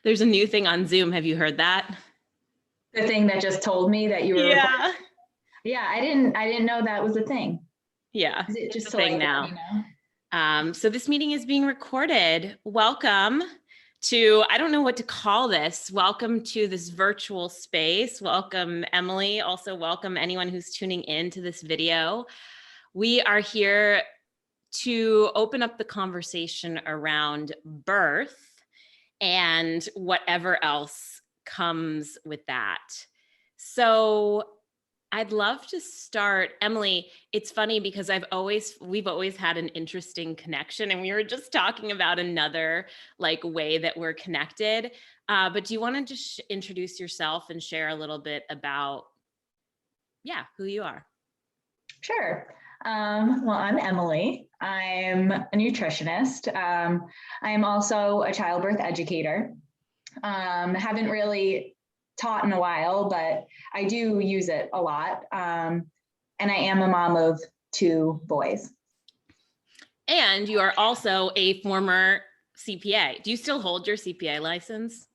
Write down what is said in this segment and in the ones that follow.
There's a new thing on Zoom. Have you heard that? The thing that just told me that you were Yeah. recording? Yeah, I didn't know that was a thing. Yeah. Is it just a thing now? So this meeting is being recorded. Welcome to, I don't know what to call this. Welcome to this virtual space. Welcome, Emily. Also welcome anyone who's tuning in to this video. We are here to open up the conversation around birth and whatever else comes with that. So I'd love to start, Emily. It's funny because we've always had an interesting connection, and we were just talking about another way that we're connected. But do you want to just introduce yourself and share a little bit about, who you are? Sure. Well, I'm Emily. I'm a nutritionist. I am also a childbirth educator. Haven't really taught in a while, but I do use it a lot. And I am a mom of 2 boys. And you are also a former CPA. Do you still hold your CPA license?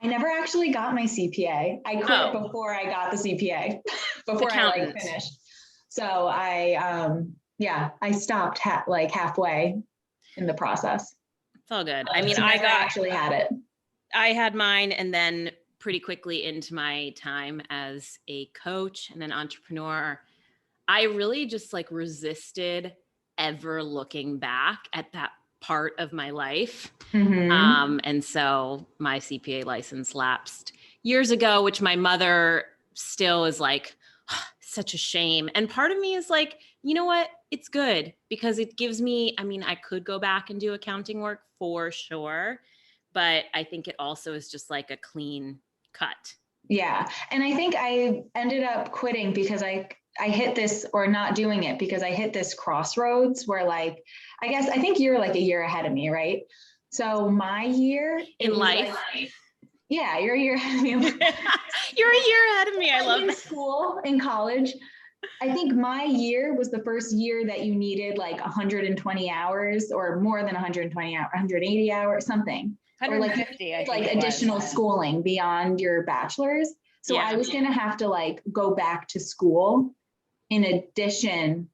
I never actually got my CPA. I quit before I got the CPA, before I finished. So I stopped halfway in the process. It's all good. I mean, I actually had it. I had mine, and then pretty quickly into my time as a coach and an entrepreneur, I really just resisted ever looking back at that part of my life. Mm-hmm. And so my CPA license lapsed years ago, which my mother still is such a shame. And part of me is you know what? It's good because it gives me, I could go back and do accounting work for sure, but I think it also is just a clean cut. Yeah. And I think I ended up quitting because I hit this, or not doing it because I hit this crossroads where I think you're a year ahead of me, right? So my year in life. Yeah, you're a year ahead of me. You're a year ahead of me. I love in that. School, in college. I think my year was the first year that you needed 120 hours or more than 120 hours, 180 hours, something. 150, or additional schooling beyond your bachelor's. So I was going to have to go back to school in addition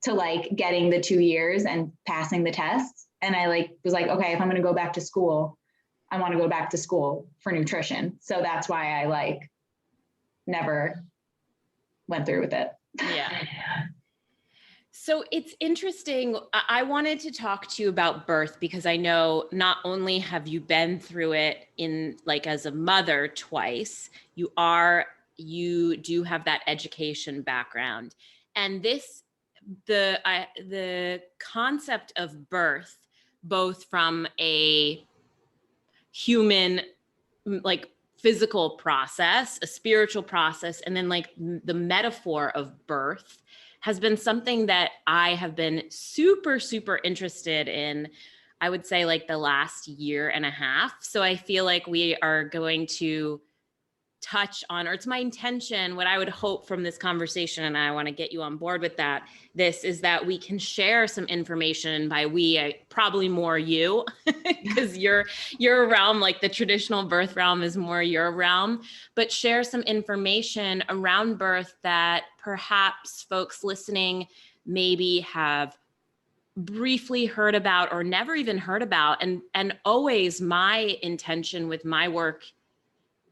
to getting the 2 years and passing the tests. And I was okay, if I'm going to go back to school, I want to go back to school for nutrition. So that's why I never went through with it. Yeah. So it's interesting. I wanted to talk to you about birth because I know not only have you been through it in as a mother twice, you do have that education background. And the concept of birth, both from a human physical process, a spiritual process, and then the metaphor of birth has been something that I have been super, super interested in, I would say the last year and a half. So I feel we are going to touch on, or it's my intention, what I would hope from this conversation, and I want to get you on board with that, this is that we can share some information. By we, probably more you, because your realm, the traditional birth realm, is more your realm, but share some information around birth that perhaps folks listening maybe have briefly heard about or never even heard about. And always my intention with my work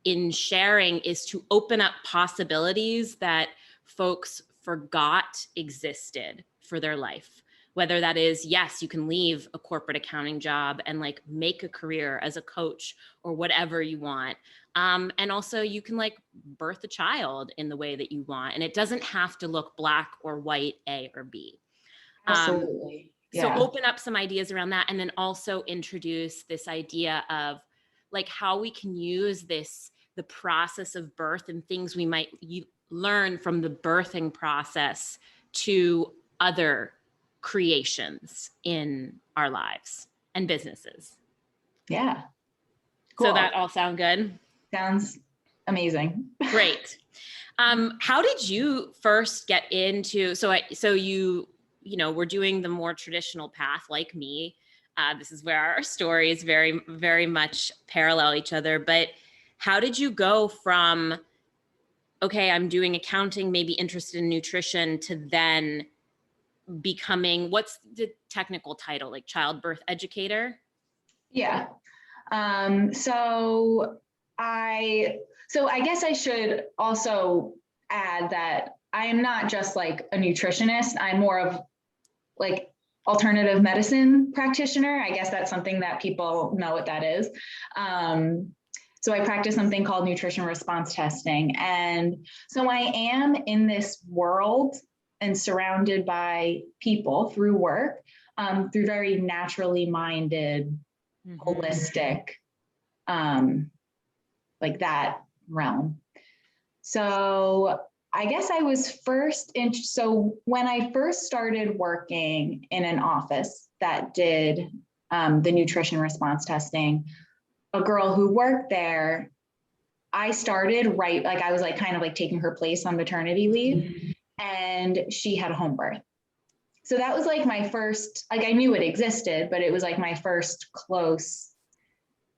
in sharing is to open up possibilities that folks forgot existed for their life. Whether that is, yes, you can leave a corporate accounting job and make a career as a coach or whatever you want. And also you can birth a child in the way that you want. And it doesn't have to look black or white, A or B. Absolutely. So open up some ideas around that. And then also introduce this idea of how we can use the process of birth and things we might learn from the birthing process to other creations in our lives and businesses. Yeah. Cool. So that all sound good? Sounds amazing. Great. How did you first get into, so you were doing the more traditional path like me. This is where our stories very, very much parallel each other. But how did you go from, okay, I'm doing accounting, maybe interested in nutrition, to then becoming, what's the technical title, like childbirth educator? Yeah. So I guess I should also add that I am not just like a nutritionist. I'm more of like alternative medicine practitioner. I guess that's something that people know what that is. So I practice something called nutrition response testing. And so I am in this world and surrounded by people through work, through very naturally minded, holistic, like that realm. So I guess I was so when I first started working in an office that did the nutrition response testing, a girl who worked there, I started like I was like kind of like taking her place on maternity leave, and she had a home birth. So that was like my first, like I knew it existed, but it was like my first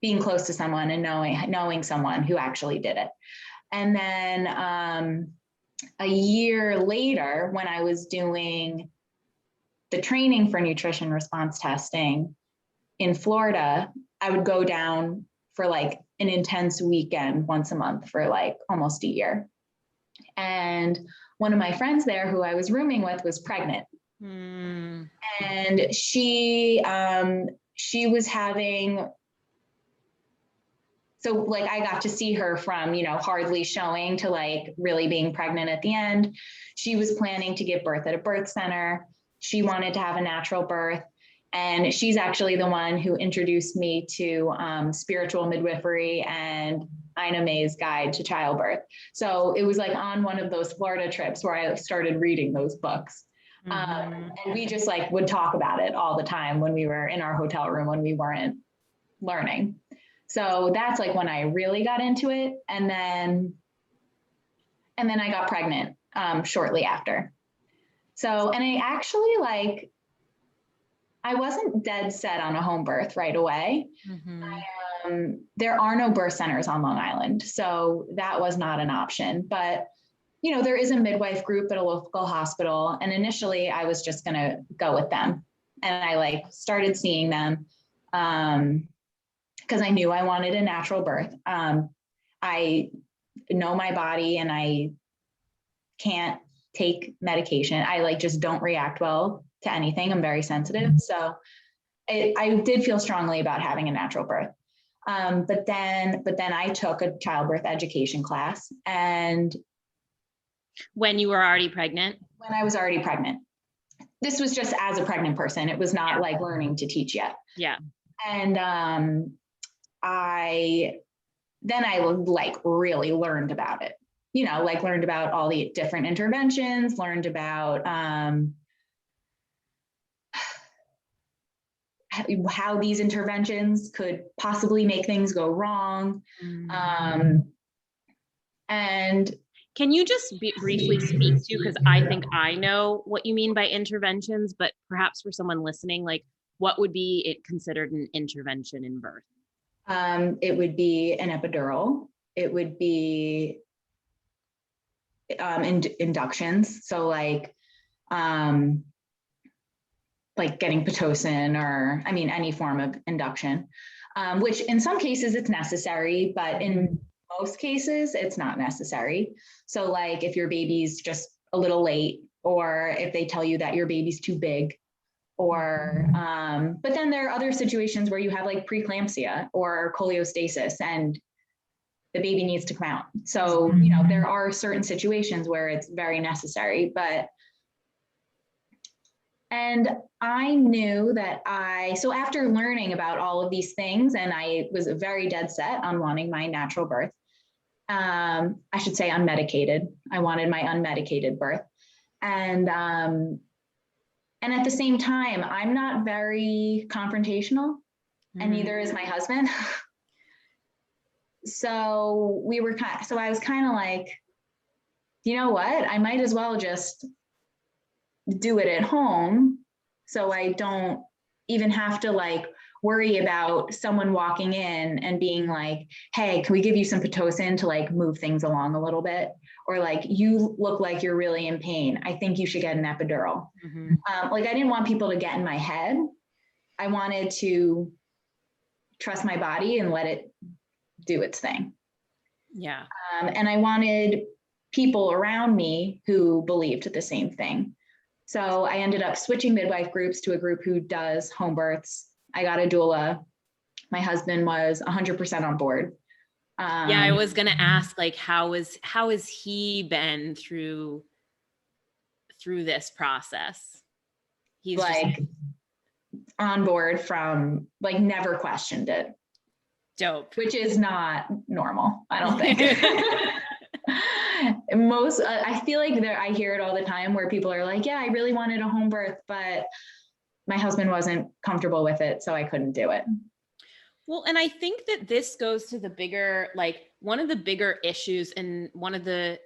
being close to someone and knowing someone who actually did it. And then a year later, when I was doing the training for nutrition response testing in Florida, I would go down for like an intense weekend once a month for like almost a year. And one of my friends there who I was rooming with was pregnant. And she was having, so like I got to see her from, hardly showing to like really being pregnant at the end. She was planning to give birth at a birth center. She wanted to have a natural birth. And she's actually the one who introduced me to spiritual midwifery and Ina May's Guide to Childbirth. So it was like on one of those Florida trips where I started reading those books. And we just like would talk about it all the time when we were in our hotel room when we weren't learning. So that's like when I really got into it. And then I got pregnant shortly after. So, and I actually I wasn't dead set on a home birth right away. There are no birth centers on Long Island, so that was not an option. But there is a midwife group at a local hospital. And initially I was just going to go with them. And I started seeing them because I knew I wanted a natural birth. I know my body and I can't take medication. I just don't react well to anything. I'm very sensitive. So I did feel strongly about having a natural birth. But then I took a childbirth education class. And when you were already pregnant? When I was already pregnant. This was just as a pregnant person. It was not like learning to teach yet. Yeah. And I really learned about it, learned about all the different interventions, learned about how these interventions could possibly make things go wrong. And can you just briefly speak to, because I think I know what you mean by interventions, but perhaps for someone listening, what would be considered an intervention in birth? It would be an epidural. It would be inductions. So getting Pitocin or, any form of induction, which in some cases it's necessary, but in most cases it's not necessary. So if your baby's just a little late, or if they tell you that your baby's too big, or, but then there are other situations where you have preeclampsia or cholestasis and the baby needs to come out. So, there are certain situations where it's very necessary, and I knew that so after learning about all of these things, and I was very dead set on wanting my natural birth, I should say unmedicated. I wanted my unmedicated birth. And at the same time, I'm not very confrontational, and neither is my husband. So I was kind of like, you know what? I might as well just do it at home so I don't even have to like worry about someone walking in and being like, hey, can we give you some Pitocin to like move things along a little bit? Or like, you look like you're really in pain. I think you should get an epidural. Like I didn't want people to get in my head. I wanted to trust my body and let it do its thing. Yeah. And I wanted people around me who believed the same thing. So I ended up switching midwife groups to a group who does home births. I got a doula. My husband was 100% on board. Yeah, I was going to ask, like, how has he been through this process? He's like just on board from like never questioned it. Dope. Which is not normal, I don't think. I feel like I hear it all the time where people are like, yeah, I really wanted a home birth, but my husband wasn't comfortable with it, so I couldn't do it. Well, and I think that this goes to the bigger, like one of the bigger issues, and one of the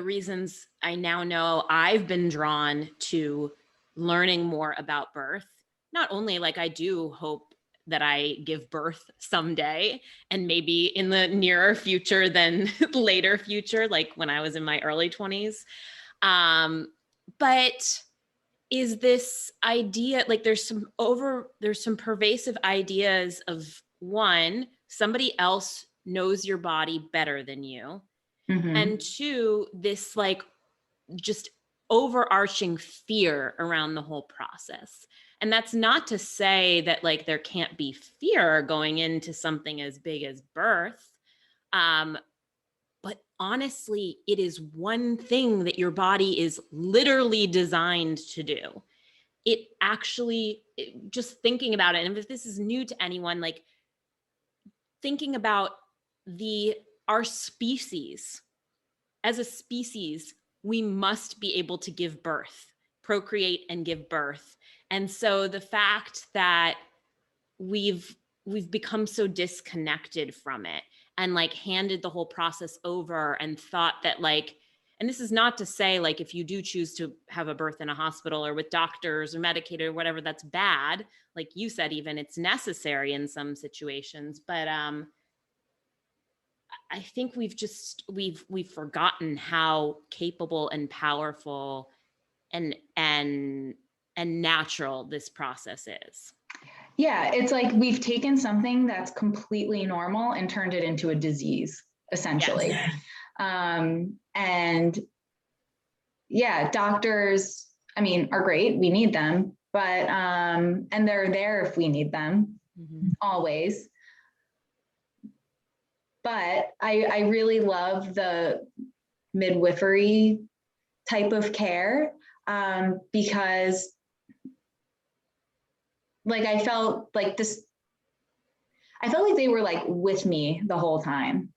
reasons I now know I've been drawn to learning more about birth. Not only like I do hope that I give birth someday, and maybe in the nearer future than later future, like when I was in my early 20s. But is this idea, like there's some pervasive ideas of, one, somebody else knows your body better than you. And two, this like just overarching fear around the whole process. And that's not to say that like there can't be fear going into something as big as birth. But honestly, it is one thing that your body is literally designed to do. It actually, just thinking about it, and if this is new to anyone, like thinking about our species, as a species, we must be able to give birth, procreate and give birth. And so the fact that we've become so disconnected from it and like handed the whole process over and thought that like, and this is not to say like if you do choose to have a birth in a hospital or with doctors or medicated or whatever, that's bad. Like you said, even it's necessary in some situations, but I think we've forgotten how capable and powerful and natural this process is. Yeah, it's like we've taken something that's completely normal and turned it into a disease, essentially. Yes. And yeah, doctors, I mean, are great. We need them, but and they're there if we need them, always. But I really love the midwifery type of care because like I felt like they were like with me the whole time.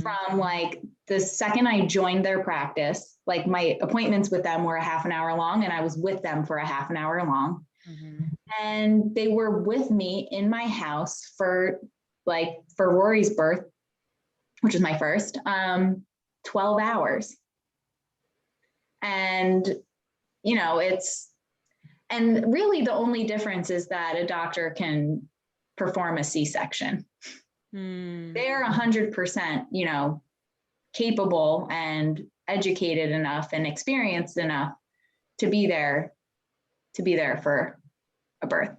From like the second I joined their practice, like my appointments with them were a half an hour long and I was with them for a half an hour long. And they were with me in my house for Rory's birth, which was my first, 12 hours. And, you know, and really the only difference is that a doctor can perform a C-section. They're 100%, you know, capable and educated enough and experienced enough to be there for a birth.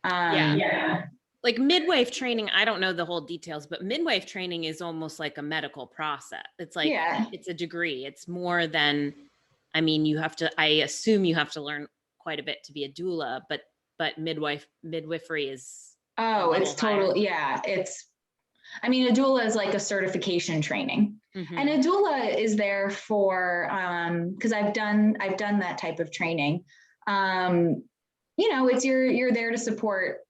Yeah. Like midwife training, I don't know the whole details, but midwife training is almost like a medical process. It's like, It's a degree. It's more than, I mean, I assume you have to learn quite a bit to be a doula, but midwifery is. Oh, it's total. Yeah. I mean, a doula is like a certification training, and a doula is there for, cause I've done that type of training. You know, it's you're there to support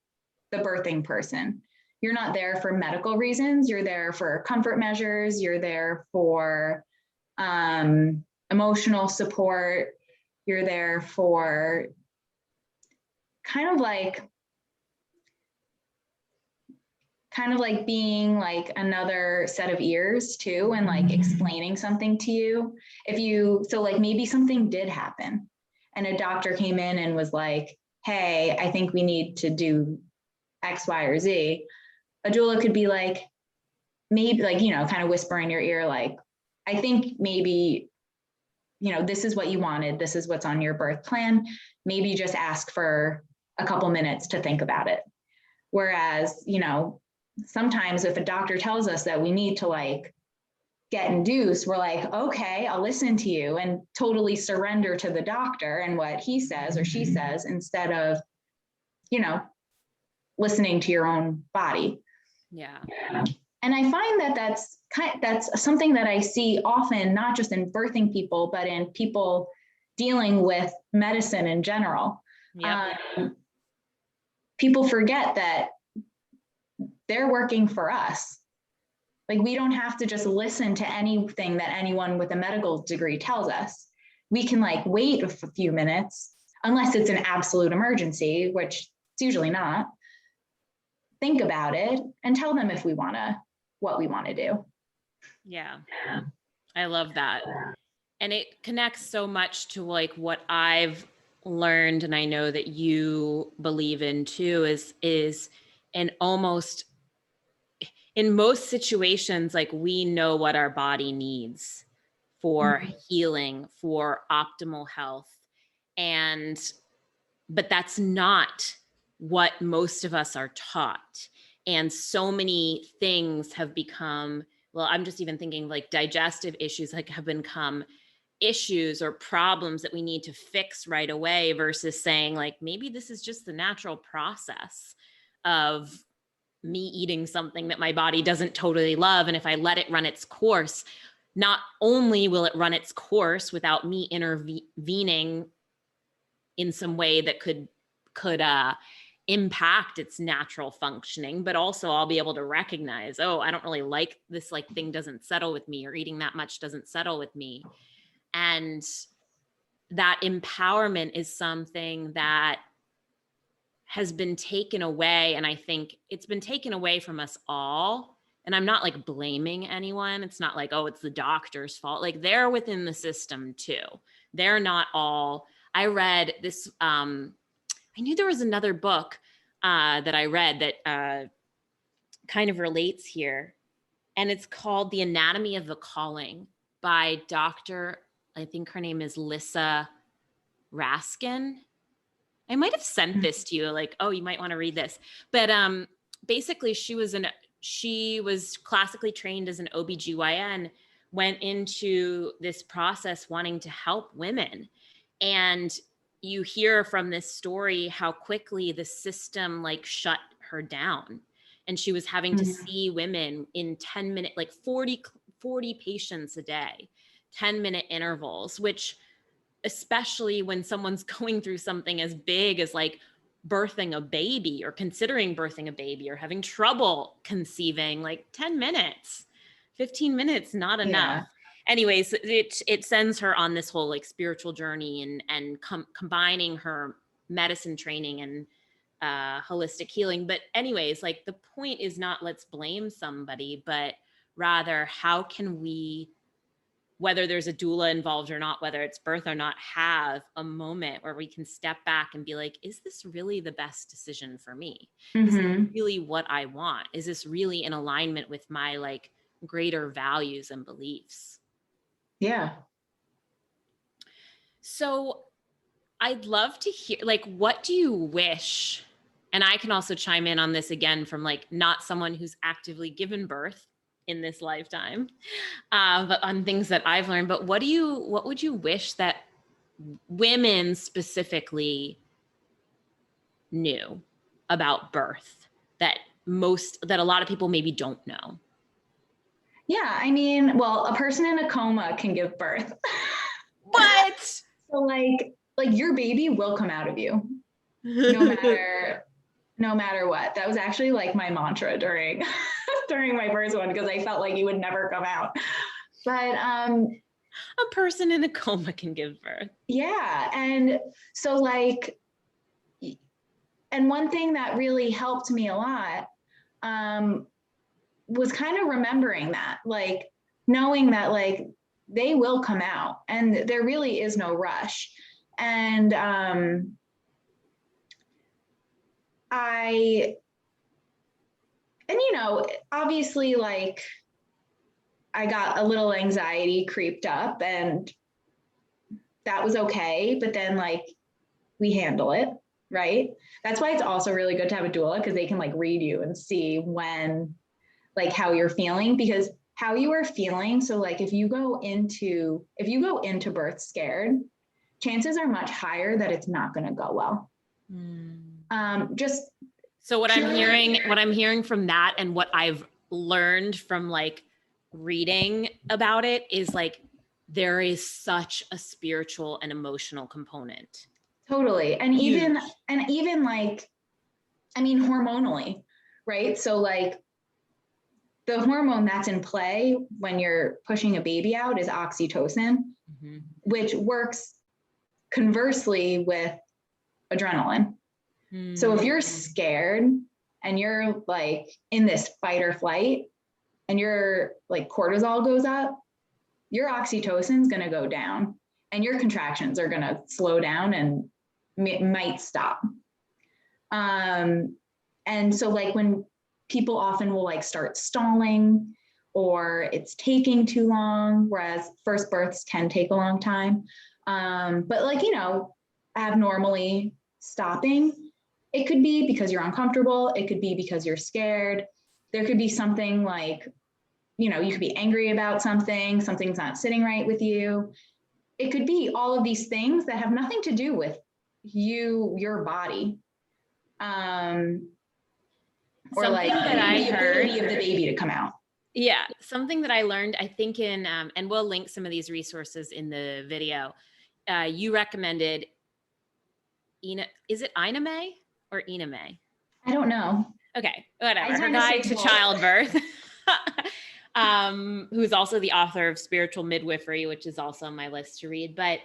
the birthing person. You're not there for medical reasons. You're there for comfort measures. You're there for emotional support. You're there for kind of like being like another set of ears too, and like explaining something to you. So like maybe something did happen and a doctor came in and was like, hey, I think we need to do X, Y, or Z, a doula could be like, maybe like, kind of whisper in your ear, like, I think maybe, this is what you wanted. This is what's on your birth plan. Maybe just ask for a couple minutes to think about it. Whereas, sometimes if a doctor tells us that we need to like get induced, we're like, okay, I'll listen to you, and totally surrender to the doctor and what he says or she says, instead of, listening to your own body. Yeah. And I find that that's something that I see often, not just in birthing people, but in people dealing with medicine in general. Yep. People forget that they're working for us. Like, we don't have to just listen to anything that anyone with a medical degree tells us. We can like wait a few minutes, unless it's an absolute emergency, which it's usually not. Think about it and tell them if what we want to do. Yeah. I love that. And it connects so much to like what I've learned, and I know that you believe in too, is an almost, in most situations, like we know what our body needs for healing, for optimal health. But that's not what most of us are taught. And so many things have become, well, I'm just even thinking like digestive issues like have become issues or problems that we need to fix right away, versus saying like, maybe this is just the natural process of me eating something that my body doesn't totally love. And if I let it run its course, not only will it run its course without me intervening in some way that could impact its natural functioning, but also I'll be able to recognize, oh, I don't really like this, like thing doesn't settle with me, or eating that much doesn't settle with me. And that empowerment is something that has been taken away. And I think it's been taken away from us all. And I'm not like blaming anyone. It's not like, oh, it's the doctor's fault. Like, they're within the system too. They're not all. I read this, I knew there was another book that I read that kind of relates here. And it's called The Anatomy of the Calling by Dr. I think her name is Lissa Raskin. I might have sent this to you, like, oh, you might want to read this. But basically she was classically trained as an OBGYN, went into this process wanting to help women. And you hear from this story how quickly the system like shut her down. And she was having to see women in 10-minute, like 40 patients a day, 10-minute intervals, which, especially when someone's going through something as big as like birthing a baby or considering birthing a baby or having trouble conceiving, like 10 minutes, 15 minutes, not enough. Yeah. Anyways, it sends her on this whole like spiritual journey and combining her medicine training and holistic healing. But anyways, like the point is not let's blame somebody, but rather how can we, whether there's a doula involved or not, whether it's birth or not, have a moment where we can step back and be like, is this really the best decision for me? Is this really what I want? Is this really in alignment with my like greater values and beliefs? Yeah. So I'd love to hear, like, what do you wish? And I can also chime in on this again from like not someone who's actively given birth in this lifetime, but on things that I've learned. But what would you wish that women specifically knew about birth that a lot of people maybe don't know? Yeah, I mean, well, a person in a coma can give birth. What? So like your baby will come out of you, no matter what. That was actually like my mantra during my first one, because I felt like you would never come out. But a person in a coma can give birth. Yeah, and so like, and one thing that really helped me a lot was kind of remembering that, like knowing that like they will come out and there really is no rush. And obviously like I got a little anxiety creeped up and that was okay. But then like we handle it, right? That's why it's also really good to have a doula, because they can like read you and see when, like how you're feeling, because how you are feeling. So like if you go into birth scared, chances are much higher that it's not going to go well. So what I'm hearing from that, and what I've learned from like reading about it, is like there is such a spiritual and emotional component. Totally. And even like, I mean, hormonally, right? So like the hormone that's in play when you're pushing a baby out is oxytocin, which works conversely with adrenaline. So if you're scared and you're like in this fight or flight and your like cortisol goes up, your oxytocin is going to go down and your contractions are going to slow down and might stop. And so like when people often will like start stalling or it's taking too long, whereas first births can take a long time. But like, abnormally stopping, it could be because you're uncomfortable. It could be because you're scared. There could be something like, you could be angry about something's not sitting right with you. It could be all of these things that have nothing to do with your body. Or something like that I heard of the baby to come out. Yeah. Something that I learned, I think in, and we'll link some of these resources in the video. You recommended, is it Ina May or Ina May? I don't know. Okay, whatever. Her guide to childbirth, who's also the author of Spiritual Midwifery, which is also on my list to read. But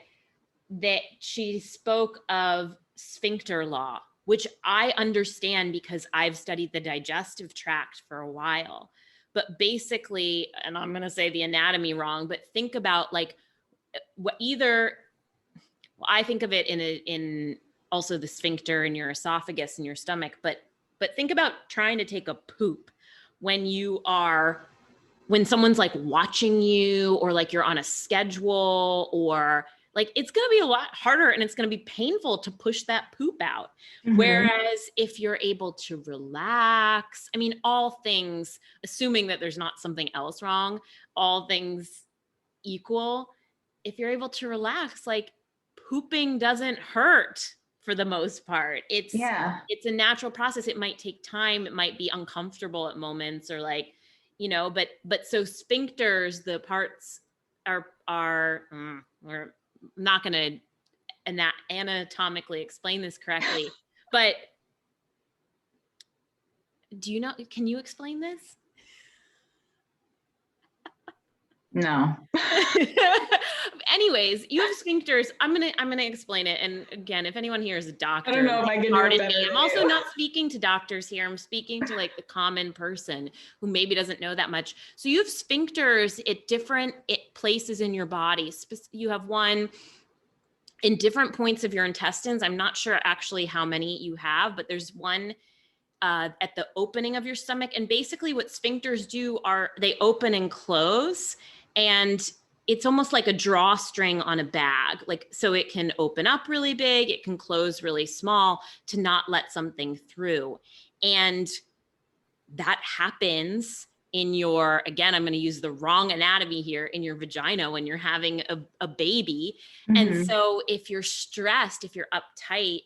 that she spoke of Sphincter Law, which I understand because I've studied the digestive tract for a while. But basically, and I'm going to say the anatomy wrong, but think about like I think of it in also the sphincter in your esophagus and your stomach, but think about trying to take a poop when someone's like watching you, or like you're on a schedule, or like it's going to be a lot harder and it's going to be painful to push that poop out. Whereas if you're able to relax, I mean, all things, assuming that there's not something else wrong, all things equal, if you're able to relax, like pooping doesn't hurt for the most part. It's a natural process. It might take time. It might be uncomfortable at moments, or like, but so sphincters, the parts are we're not going to anatomically explain this correctly, but can you explain this? No. Anyways, you have sphincters. I'm gonna explain it. And again, if anyone here is a doctor, I don't know if I can do it better. I'm also not speaking to doctors here. I'm speaking to like the common person who maybe doesn't know that much. So you have sphincters at different places in your body. You have one in different points of your intestines. I'm not sure actually how many you have, but there's one at the opening of your stomach. And basically what sphincters do are they open and close, and it's almost like a drawstring on a bag. Like, so it can open up really big, it can close really small to not let something through. And that happens in your, again, I'm going to use the wrong anatomy here, in your vagina when you're having a baby. And so if you're stressed, if you're uptight,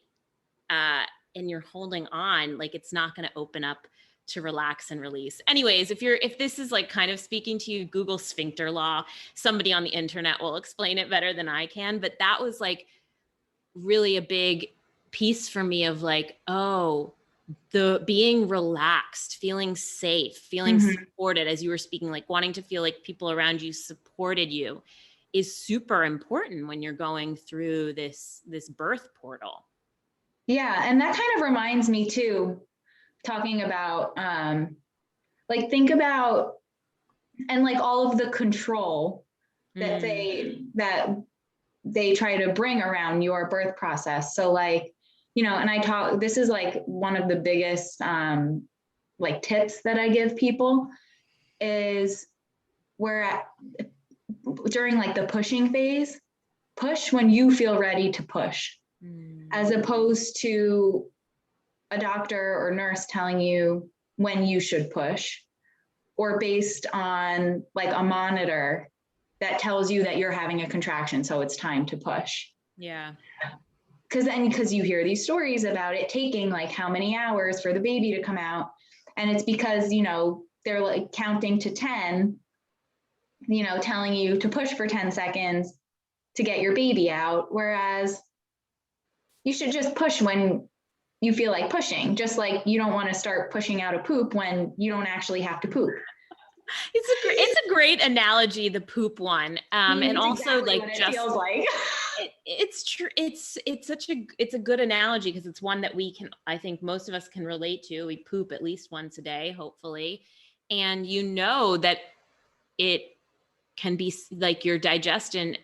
and you're holding on, like it's not going to open up to relax and release. Anyways, if this is like kind of speaking to you, Google Sphincter Law. Somebody on the internet will explain it better than I can. But that was like really a big piece for me of like, oh, the being relaxed, feeling safe, feeling supported, as you were speaking, like wanting to feel like people around you supported you, is super important when you're going through this birth portal. Yeah. And that kind of reminds me too, talking about, like, think about, and like all of the control that they try to bring around your birth process. So like, and this is like one of the biggest like tips that I give people is during like the pushing phase, push when you feel ready to push, as opposed to a doctor or nurse telling you when you should push, or based on like a monitor that tells you that you're having a contraction, so it's time to push. Yeah. Because you hear these stories about it taking like how many hours for the baby to come out. And it's because, they're like counting to 10, telling you to push for 10 seconds to get your baby out. Whereas you should just push when you feel like pushing, just like you don't want to start pushing out a poop when you don't actually have to poop. It's a great analogy, the poop one. And also exactly like it feels like. It's true. It's a good analogy because it's one that I think most of us can relate to. We poop at least once a day, hopefully. And that it can be like your digestive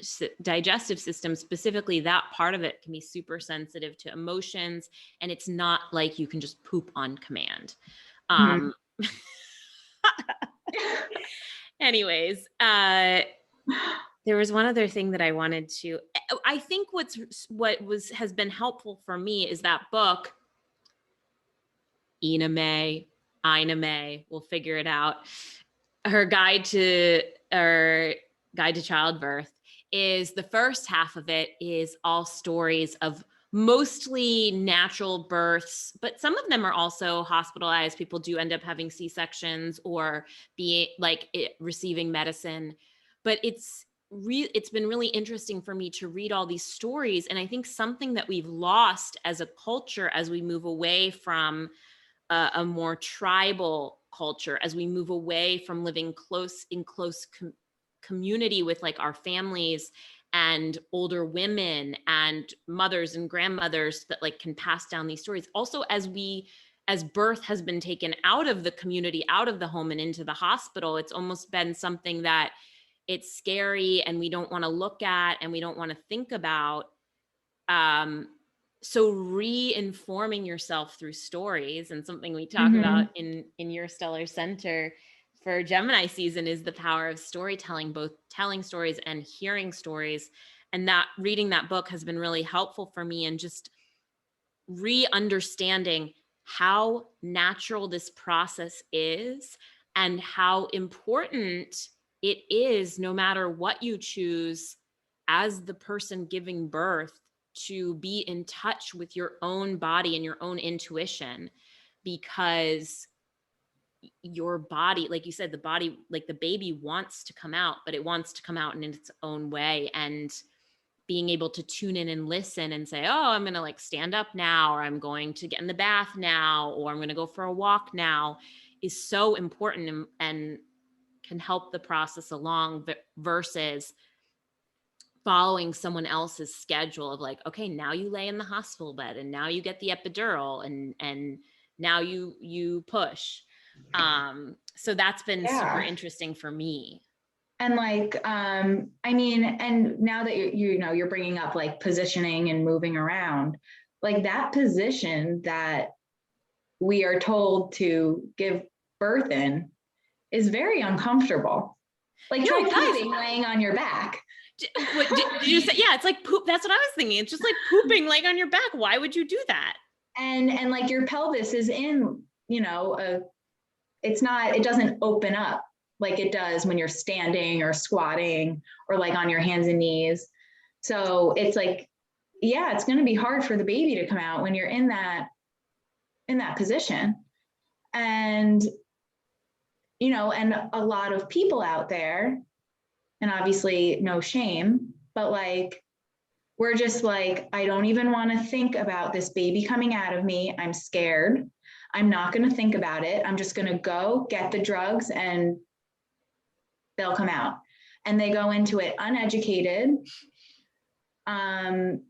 system, specifically that part of it, can be super sensitive to emotions. And it's not like you can just poop on command. Anyways, there was one other thing that I wanted to, I think has been helpful for me is that book, Ina May, we'll figure it out. Her guide to childbirth is, the first half of it is all stories of mostly natural births, but some of them are also hospitalized. People do end up having C-sections or receiving medicine, but it's been really interesting for me to read all these stories. And I think something that we've lost as a culture, as we move away from a more tribal culture, as we move away from living in close community with like our families and older women and mothers and grandmothers that like can pass down these stories. Also, as birth has been taken out of the community, out of the home and into the hospital, it's almost been something that it's scary and we don't want to look at and we don't want to think about. So re-informing yourself through stories, and something we talk about in your Stellar Center for Gemini season, is the power of storytelling, both telling stories and hearing stories. And that reading that book has been really helpful for me in just re-understanding how natural this process is and how important it is, no matter what you choose as the person giving birth, to be in touch with your own body and your own intuition, because your body, like you said, the body, like the baby wants to come out, but it wants to come out in its own way. And being able to tune in and listen and say, oh, I'm going to like stand up now, or I'm going to get in the bath now, or I'm going to go for a walk now, is so important and can help the process along versus following someone else's schedule of like, okay, now you lay in the hospital bed and now you get the epidural and now you push. So that's been super interesting for me. And like, I mean, and now that you're bringing up like positioning and moving around, like that position that we are told to give birth in is very uncomfortable. Like you're pooping laying on your back. What did you say? Yeah, it's like poop. That's what I was thinking. It's just like pooping like on your back. Why would you do that? And like your pelvis is in, it doesn't open up like it does when you're standing or squatting or like on your hands and knees. So it's like, yeah, it's going to be hard for the baby to come out when you're in that position. And, and a lot of people out there, and obviously no shame, but like, we're just like, I don't even want to think about this baby coming out of me. I'm scared. I'm not going to think about it. I'm just going to go get the drugs and they'll come out. And they go into it uneducated, full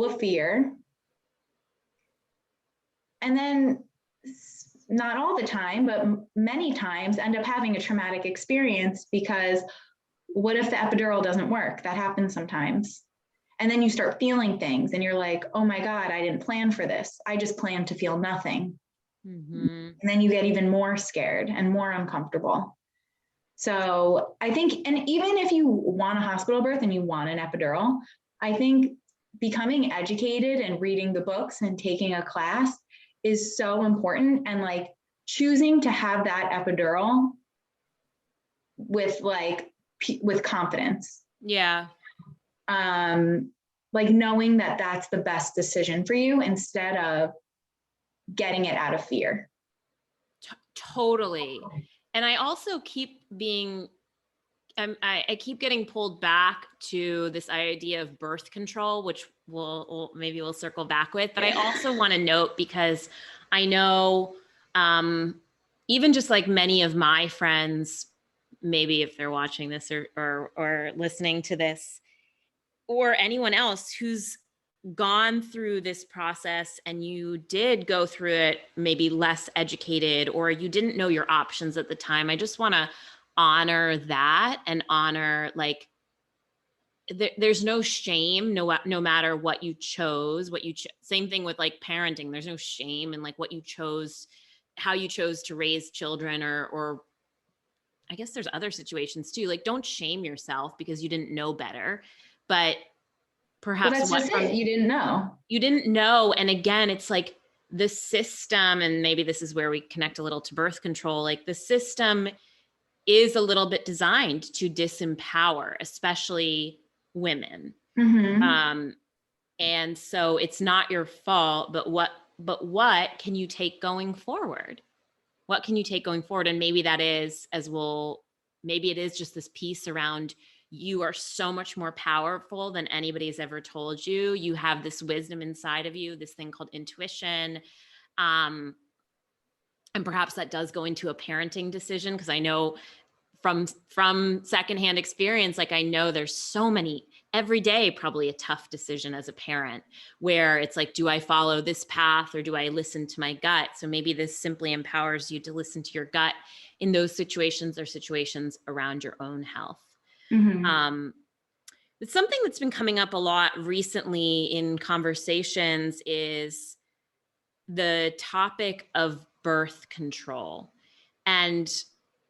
of fear. And then not all the time, but many times end up having a traumatic experience, because what if the epidural doesn't work? That happens sometimes. And then you start feeling things and you're like, oh my God, I didn't plan for this. I just planned to feel nothing. And then you get even more scared and more uncomfortable. So I think, and even if you want a hospital birth and you want an epidural, I think becoming educated and reading the books and taking a class is so important. And like choosing to have that epidural with confidence. Yeah. Like knowing that that's the best decision for you instead of getting it out of fear. Totally. And I also keep being, I keep getting pulled back to this idea of birth control, which maybe we'll circle back with. But I also want to note, because I know even just like many of my friends, maybe if they're watching this or listening to this, or anyone else who's gone through this process and you did go through it maybe less educated, or you didn't know your options at the time. I just want to honor that and honor like there's no shame, no matter what you chose, same thing with like parenting. There's no shame in like what you chose, how you chose to raise children, or I guess there's other situations too. Like don't shame yourself because you didn't know better, but perhaps that's just it. You didn't know. And again, it's like the system, and maybe this is where we connect a little to birth control. Like the system is a little bit designed to disempower, especially women. And so it's not your fault, but what can you take going forward? What can you take going forward? And maybe that is, maybe it is just this piece around, you are so much more powerful than anybody's ever told you. You have this wisdom inside of you, this thing called intuition. And perhaps that does go into a parenting decision, because I know from secondhand experience, like I know there's so many, every day, probably a tough decision as a parent, where it's like, do I follow this path or do I listen to my gut? So maybe this simply empowers you to listen to your gut in those situations, or situations around your own health. It's something that's been coming up a lot recently in conversations is the topic of birth control. And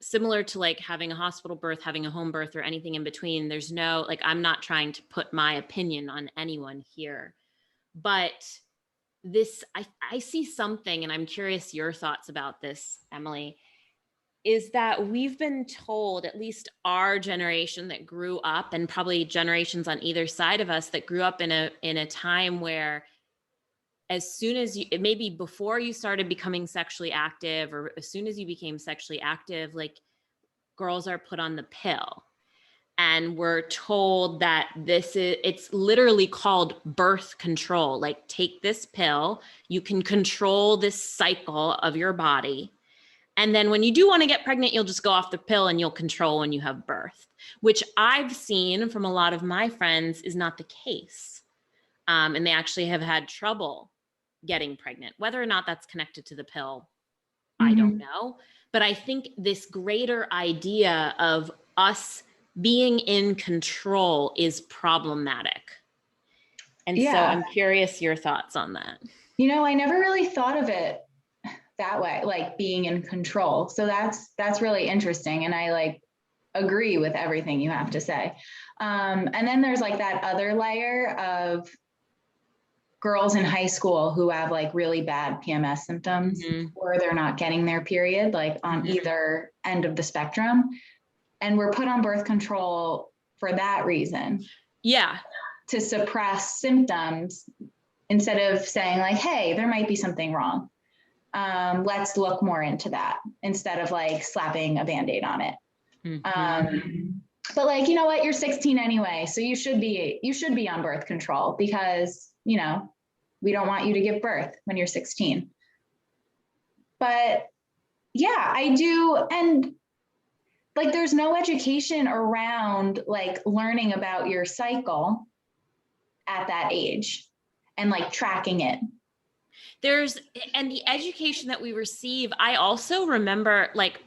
similar to like having a hospital birth, having a home birth, or anything in between, there's no, like, I'm not trying to put my opinion on anyone here, but this, I see something, and I'm curious your thoughts about this, Emily, is that we've been told, at least our generation that grew up, and probably generations on either side of us that grew up in a time where as soon as you, maybe before you started becoming sexually active, or as soon as you became sexually active, like girls are put on the pill. And we're told that it's literally called birth control. Like, take this pill, you can control this cycle of your body. And then when you do want to get pregnant, you'll just go off the pill and you'll control when you have birth, which I've seen from a lot of my friends is not the case. And they actually have had trouble getting pregnant. Whether or not that's connected to the pill, I don't know. But I think this greater idea of us being in control is problematic. And so I'm curious your thoughts on that. You know, I never really thought of it that way, like being in control. So that's really interesting. And I like agree with everything you have to say. And then there's like that other layer of girls in high school who have like really bad PMS symptoms, or they're not getting their period, like on either end of the spectrum. And we're put on birth control for that reason. Yeah. To suppress symptoms instead of saying like, hey, there might be something wrong. Let's look more into that instead of like slapping a Band-Aid on it. But like, you know what, you're 16 anyway, so you should be on birth control because, you know, we don't want you to give birth when you're 16. But yeah, I do. And like, there's no education around like learning about your cycle at that age and like tracking it. And the education that we receive, I also remember like,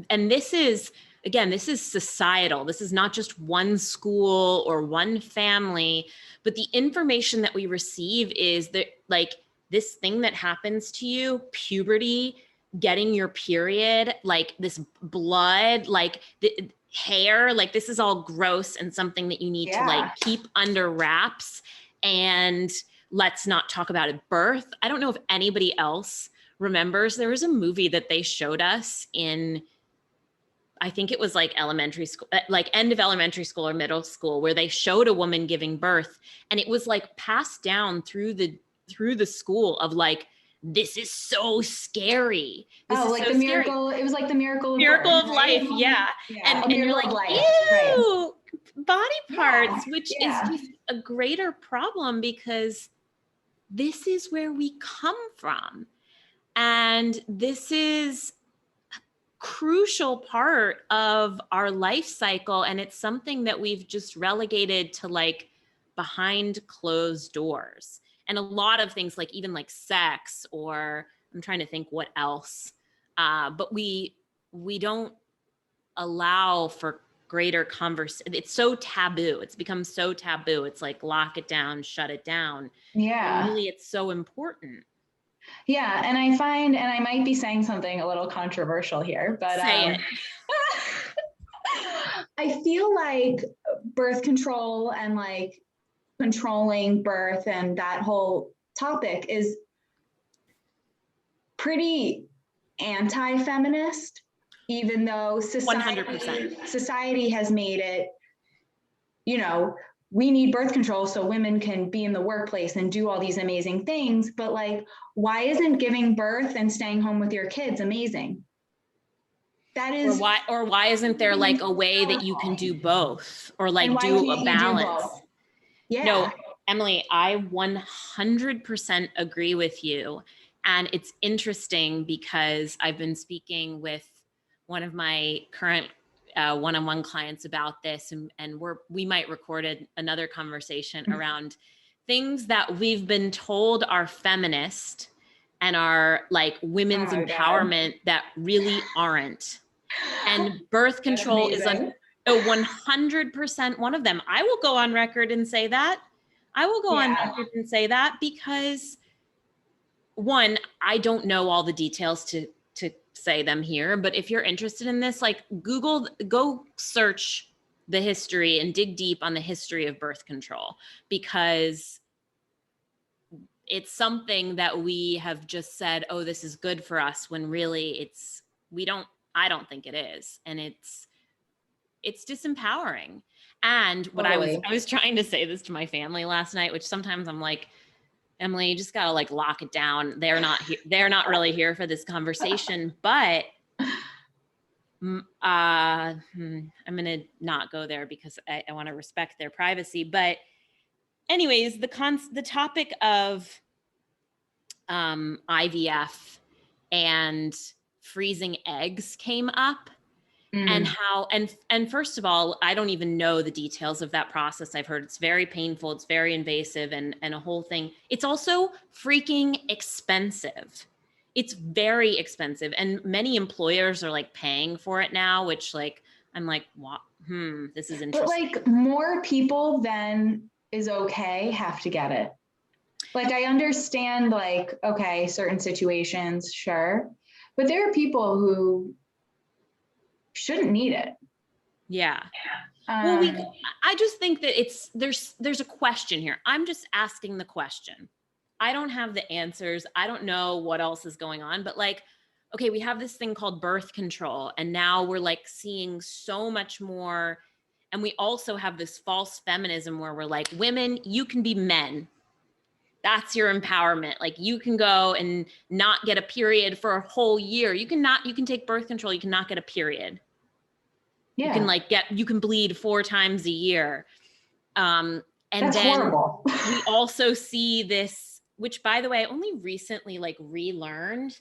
and this is again, this is societal. This is not just one school or one family, but the information that we receive is that like this thing that happens to you, puberty, getting your period, like this blood, like the hair, like this is all gross and something that you need to like keep under wraps. And let's not talk about it. Birth. I don't know if anybody else remembers, there was a movie that they showed us in, I think it was like elementary school, like end of elementary school or middle school, where they showed a woman giving birth, and it was like passed down through the school of like, this is so scary. This is like so the scary. miracle. It was like the miracle of life. Yeah. And you're like, ew, body parts, which is just a greater problem, because this is where we come from. And this is a crucial part of our life cycle. And it's something that we've just relegated to like behind closed doors. And a lot of things, like even like sex, or I'm trying to think what else, but we don't allow for greater conversation. It's so taboo. It's become so taboo. It's like lock it down, shut it down. And really, it's so important. Yeah. And I find, and I might be saying something a little controversial here, but say it. I feel like birth control and like controlling birth and that whole topic is pretty anti-feminist, even though society has made it, you know, we need birth control so women can be in the workplace and do all these amazing things. But like, why isn't giving birth and staying home with your kids amazing? That is, or why isn't there like a way that you can do both, or like do a balance? Yeah. No, Emily, I 100% agree with you. And it's interesting because I've been speaking with one of my current one-on-one clients about this, and we might record another conversation around things that we've been told are feminist and are like women's empowerment that really aren't. And birth control is a 100% one of them. I will go on record and say that. Because one, I don't know all the details to say them here, but if you're interested in this, like go search the history and dig deep on the history of birth control, because it's something that we have just said, oh, this is good for us, when really I don't think it is. And it's disempowering. And what I was trying to say this to my family last night, which sometimes I'm like, Emily, you just gotta like lock it down. They're not really here for this conversation, but I'm gonna not go there because I want to respect their privacy. But anyways, the topic of IVF and freezing eggs came up. And how, and first of all, I don't even know the details of that process. I've heard it's very painful, it's very invasive, and a whole thing. It's also freaking expensive. It's very expensive. And many employers are like paying for it now, which like, I'm like, what? This is interesting. But like more people than is okay have to get it. Like I understand like, okay, certain situations, sure. But there are people who shouldn't need it. Yeah. Well, I just think that there's a question here. I'm just asking the question. I don't have the answers. I don't know what else is going on, but like, okay, we have this thing called birth control, and now we're like seeing so much more. And we also have this false feminism where we're like, women, you can be men. That's your empowerment. Like you can go and not get a period for a whole year. You can take birth control. You cannot get a period. Yeah. You can bleed 4 times a year. And that's then horrible. We also see this, which by the way, I only recently like relearned.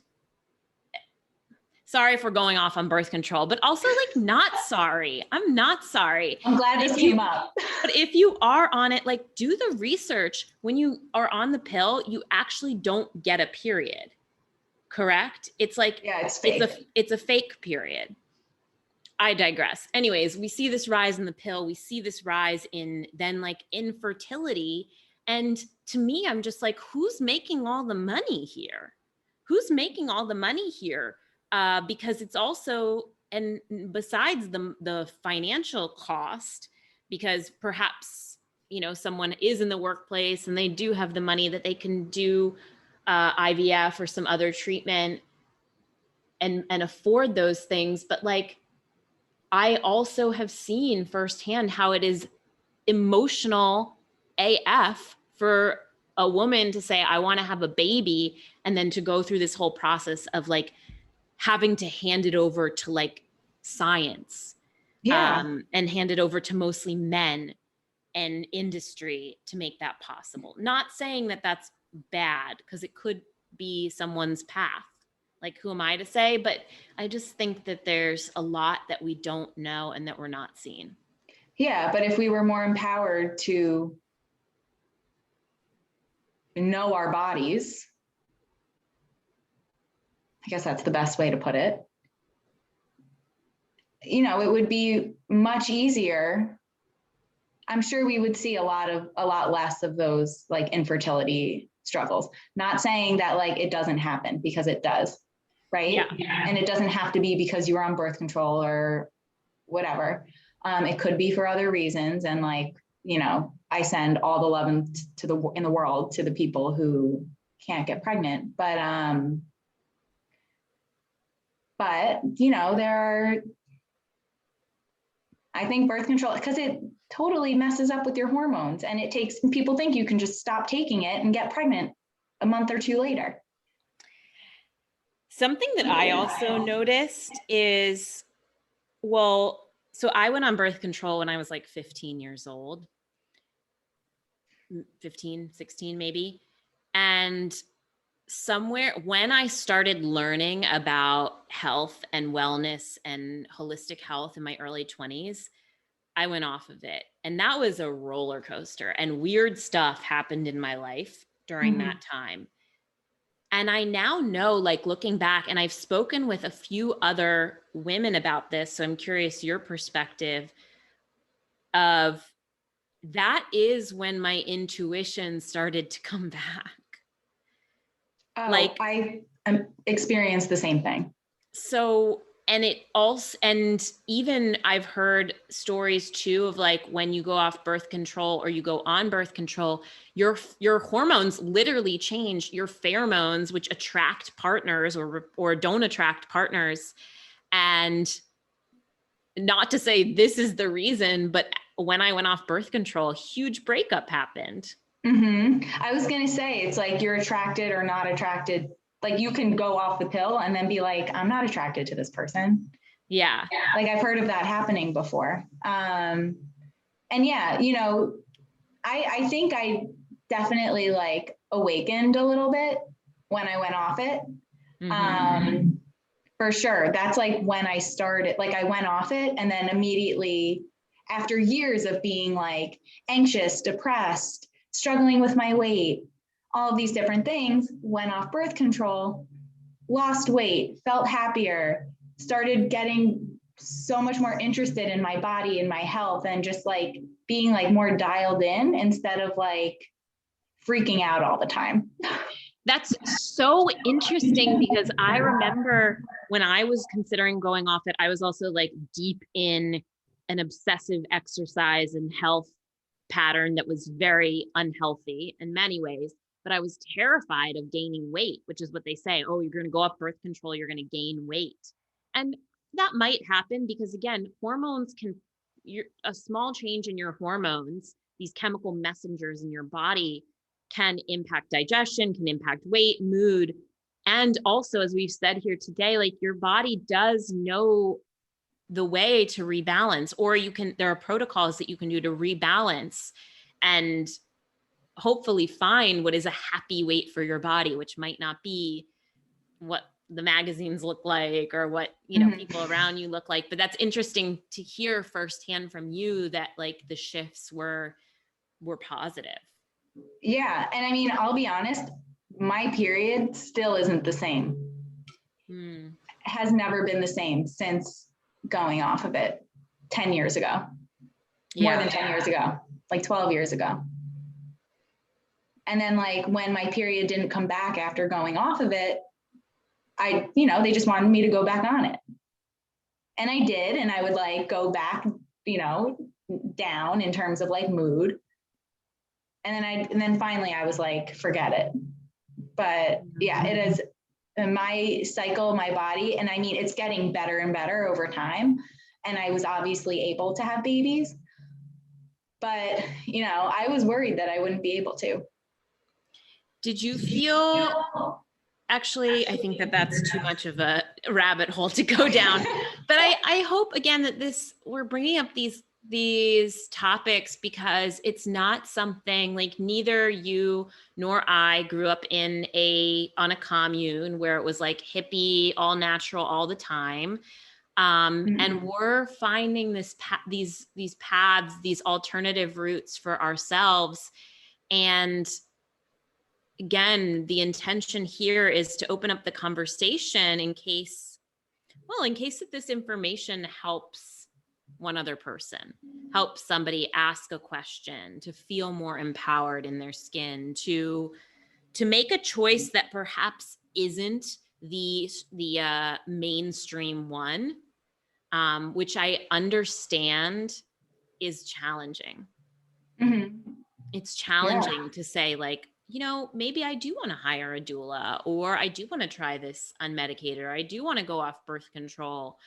Sorry for going off on birth control, but also like not sorry. I'm not sorry. I'm glad this came up. But if you are on it, like do the research. When you are on the pill, you actually don't get a period. Correct? It's like, yeah, it's fake. It's a fake period. I digress. Anyways, we see this rise in the pill. We see this rise in then like infertility. And to me, I'm just like, who's making all the money here? Who's making all the money here? Because it's also, and besides the financial cost, because perhaps, you know, someone is in the workplace and they do have the money that they can do IVF or some other treatment and afford those things. But like, I also have seen firsthand how it is emotional AF for a woman to say, I want to have a baby, and then to go through this whole process of like having to hand it over to like science, and hand it over to mostly men and industry to make that possible. Not saying that that's bad, because it could be someone's path. Like, who am I to say? But I just think that there's a lot that we don't know and that we're not seeing. Yeah, but if we were more empowered to know our bodies, I guess that's the best way to put it, you know, it would be much easier. I'm sure we would see a lot less of those like infertility struggles. Not saying that like it doesn't happen, because it does, right? Yeah. And it doesn't have to be because you were on birth control or whatever. It could be for other reasons. And like, you know, I send all the love in the world to the people who can't get pregnant. But you know, I think birth control, because it totally messes up with your hormones, and people think you can just stop taking it and get pregnant a month or two later. Something that I also noticed is, well, so I went on birth control when I was like 15 years old, 15, 16 maybe. And somewhere when I started learning about health and wellness and holistic health in my early 20s, I went off of it. And that was a roller coaster, and weird stuff happened in my life during that time. And I now know, like looking back, and I've spoken with a few other women about this, so I'm curious your perspective of that is when my intuition started to come back. Like I experienced the same thing. So, and it also, and even I've heard stories too of like when you go off birth control or you go on birth control, your hormones literally change. Your pheromones, which attract partners or don't attract partners. And not to say this is the reason, but when I went off birth control, a huge breakup happened. I was going to say, it's like you're attracted or not attracted. Like you can go off the pill and then be like, I'm not attracted to this person. Yeah. Like I've heard of that happening before. And yeah, you know, I think I definitely like awakened a little bit when I went off it. For sure. That's like when I started, like I went off it, and then immediately after years of being like anxious, depressed, struggling with my weight, all of these different things, went off birth control, lost weight, felt happier, started getting so much more interested in my body and my health, and just like being like more dialed in instead of like freaking out all the time. That's so interesting, because I remember when I was considering going off it, I was also like deep in an obsessive exercise and health pattern that was very unhealthy in many ways, but I was terrified of gaining weight, which is what they say. Oh, you're going to go off birth control, you're going to gain weight. And that might happen because, again, hormones a small change in your hormones, these chemical messengers in your body, can impact digestion, can impact weight, mood. And also, as we've said here today, like your body does know the way to rebalance, or there are protocols that you can do to rebalance and hopefully find what is a happy weight for your body, which might not be what the magazines look like or what, you know, people around you look like. But that's interesting to hear firsthand from you that like the shifts were positive. Yeah. And I mean, I'll be honest, my period still isn't the same. Has never been the same since going off of it 10 years ago, more than 10 years ago, like 12 years ago. And then like when my period didn't come back after going off of it, they just wanted me to go back on it. And I did, and I would like go back, down in terms of like mood. And then finally I was like, forget it. But yeah, it is my cycle, my body. And I mean, it's getting better and better over time. And I was obviously able to have babies, but I was worried that I wouldn't be able to. Did you feel, actually, I think that that's too much of a rabbit hole to go down, but I hope again that we're bringing up these topics because it's not something like neither you nor I grew up on a commune where it was like hippie, all natural all the time. And we're finding these paths, these alternative routes for ourselves. And again, the intention here is to open up the conversation in case that this information helps one other person, helps somebody ask a question, to feel more empowered in their skin, to make a choice that perhaps isn't the mainstream one, which I understand is challenging. Mm-hmm. It's challenging to say like, maybe I do want to hire a doula, or I do want to try this unmedicated, or I do want to go off birth control.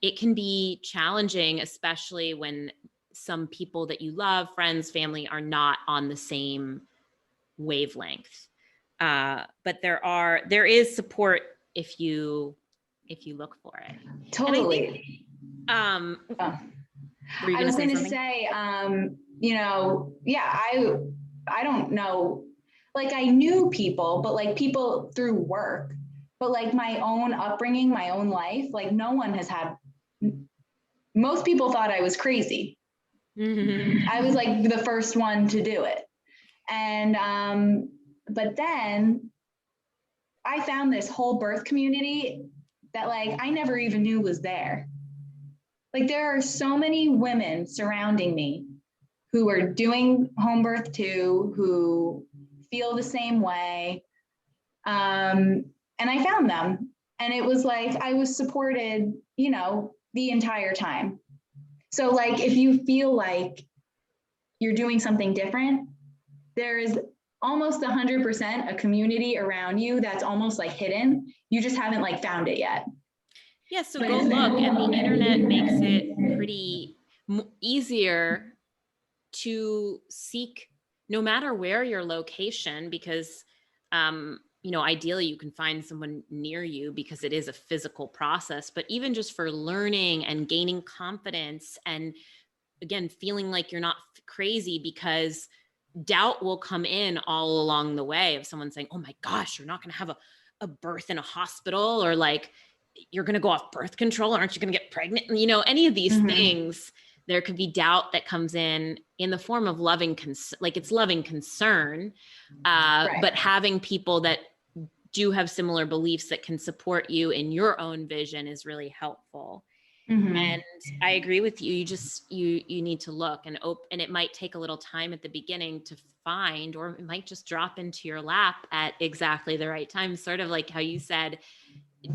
It can be challenging, especially when some people that you love, friends, family, are not on the same wavelength. But there is support if you look for it. Totally. I was going to say, I don't know, like I knew people, but like people through work, but like my own upbringing, my own life, like no one has had, most people thought I was crazy. Mm-hmm. I was like the first one to do it. And, but then I found this whole birth community that like, I never even knew was there. Like there are so many women surrounding me who are doing home birth too, who feel the same way. And I found them, and it was like, I was supported, the entire time. So like, if you feel like you're doing something different, there is almost 100% a community around you that's almost like hidden. You just haven't like found it yet. Yeah, so go look, and the internet makes it pretty easier to seek no matter where your location, because ideally you can find someone near you because it is a physical process, but even just for learning and gaining confidence, and again, feeling like you're not crazy, because doubt will come in all along the way of someone saying, oh my gosh, you're not going to have a birth in a hospital, or like, you're going to go off birth control, aren't you going to get pregnant? Any of these things, there could be doubt that comes in the form of loving concern, right. But having people that do have similar beliefs that can support you in your own vision is really helpful. Mm-hmm. And I agree with you. You need to look, and it might take a little time at the beginning to find, or it might just drop into your lap at exactly the right time. Sort of like how you said,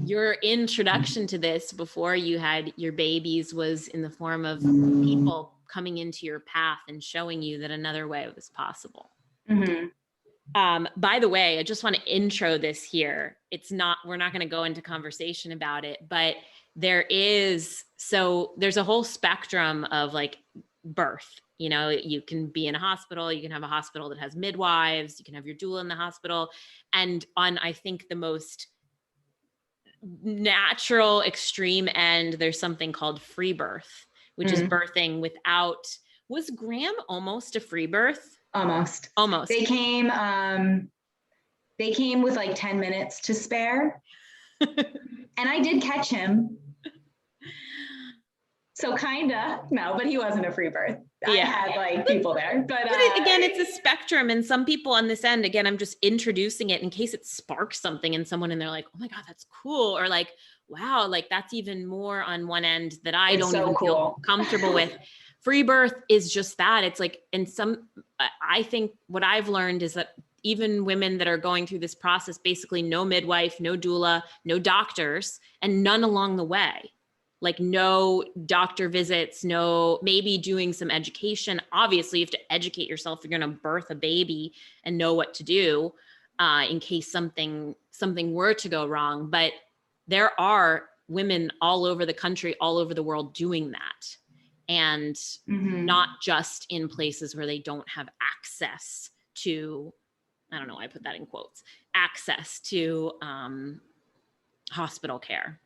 your introduction to this before you had your babies was in the form of people coming into your path and showing you that another way was possible. Mm-hmm. By the way, I just want to intro this here. We're not going to go into conversation about it, but there's a whole spectrum of like birth. You can be in a hospital, you can have a hospital that has midwives, you can have your doula in the hospital. And on, I think, the most natural extreme end, there's something called free birth, which is birthing without. Was Graham almost a free birth? Almost. They came with like 10 minutes to spare. And I did catch him. So kinda, no, but he wasn't a free birth. Yeah. I had like people there, but again, it's a spectrum. And some people on this end, again, I'm just introducing it in case it sparks something in someone and they're like, oh my God, that's cool. Or like, wow, like that's even more on one end that I don't even feel comfortable with. Free birth is just that. It's like, I think what I've learned is that even women that are going through this process, basically no midwife, no doula, no doctors, and none along the way. Like no doctor visits, no, maybe doing some education. Obviously you have to educate yourself. You're going to birth a baby and know what to do in case something were to go wrong. But there are women all over the country, all over the world doing that. And not just in places where they don't have access to, I don't know, I put that in quotes, access to hospital care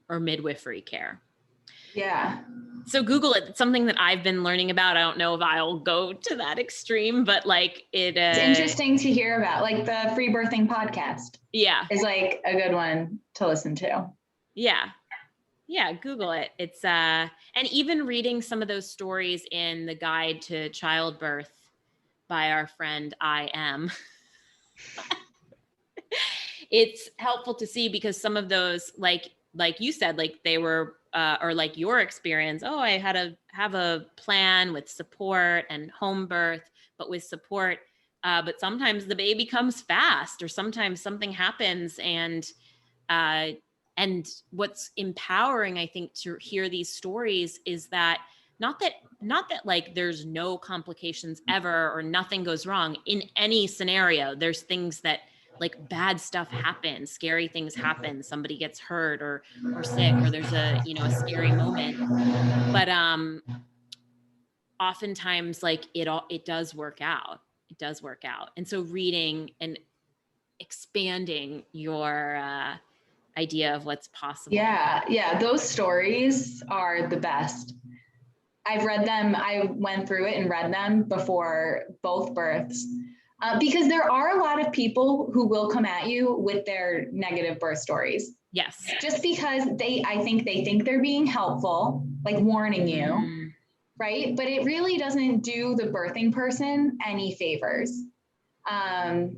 or midwifery care. Yeah. So Google it. It's something that I've been learning about. I don't know if I'll go to that extreme, but like it's interesting to hear about. Like the free birthing podcast. Yeah. Is like a good one to listen to. Yeah. Yeah. Google it. It's and even reading some of those stories in the guide to childbirth by our friend I.M. It's helpful to see because some of those, like you said, like they were, or like your experience, oh, I had to have a plan with support and home birth, but with support. But sometimes the baby comes fast or sometimes something happens. And what's empowering, I think, to hear these stories is that not that like there's no complications ever or nothing goes wrong in any scenario. There's things that like bad stuff happens, scary things happen, somebody gets hurt or sick, or there's a scary moment. But oftentimes like it does work out. It does work out. And so reading and expanding your idea of what's possible. Yeah. Those stories are the best. I've read them. I went through it and read them before both births. Because there are a lot of people who will come at you with their negative birth stories. Yes. Just because I think they think they're being helpful, like warning you, right? But it really doesn't do the birthing person any favors. Because,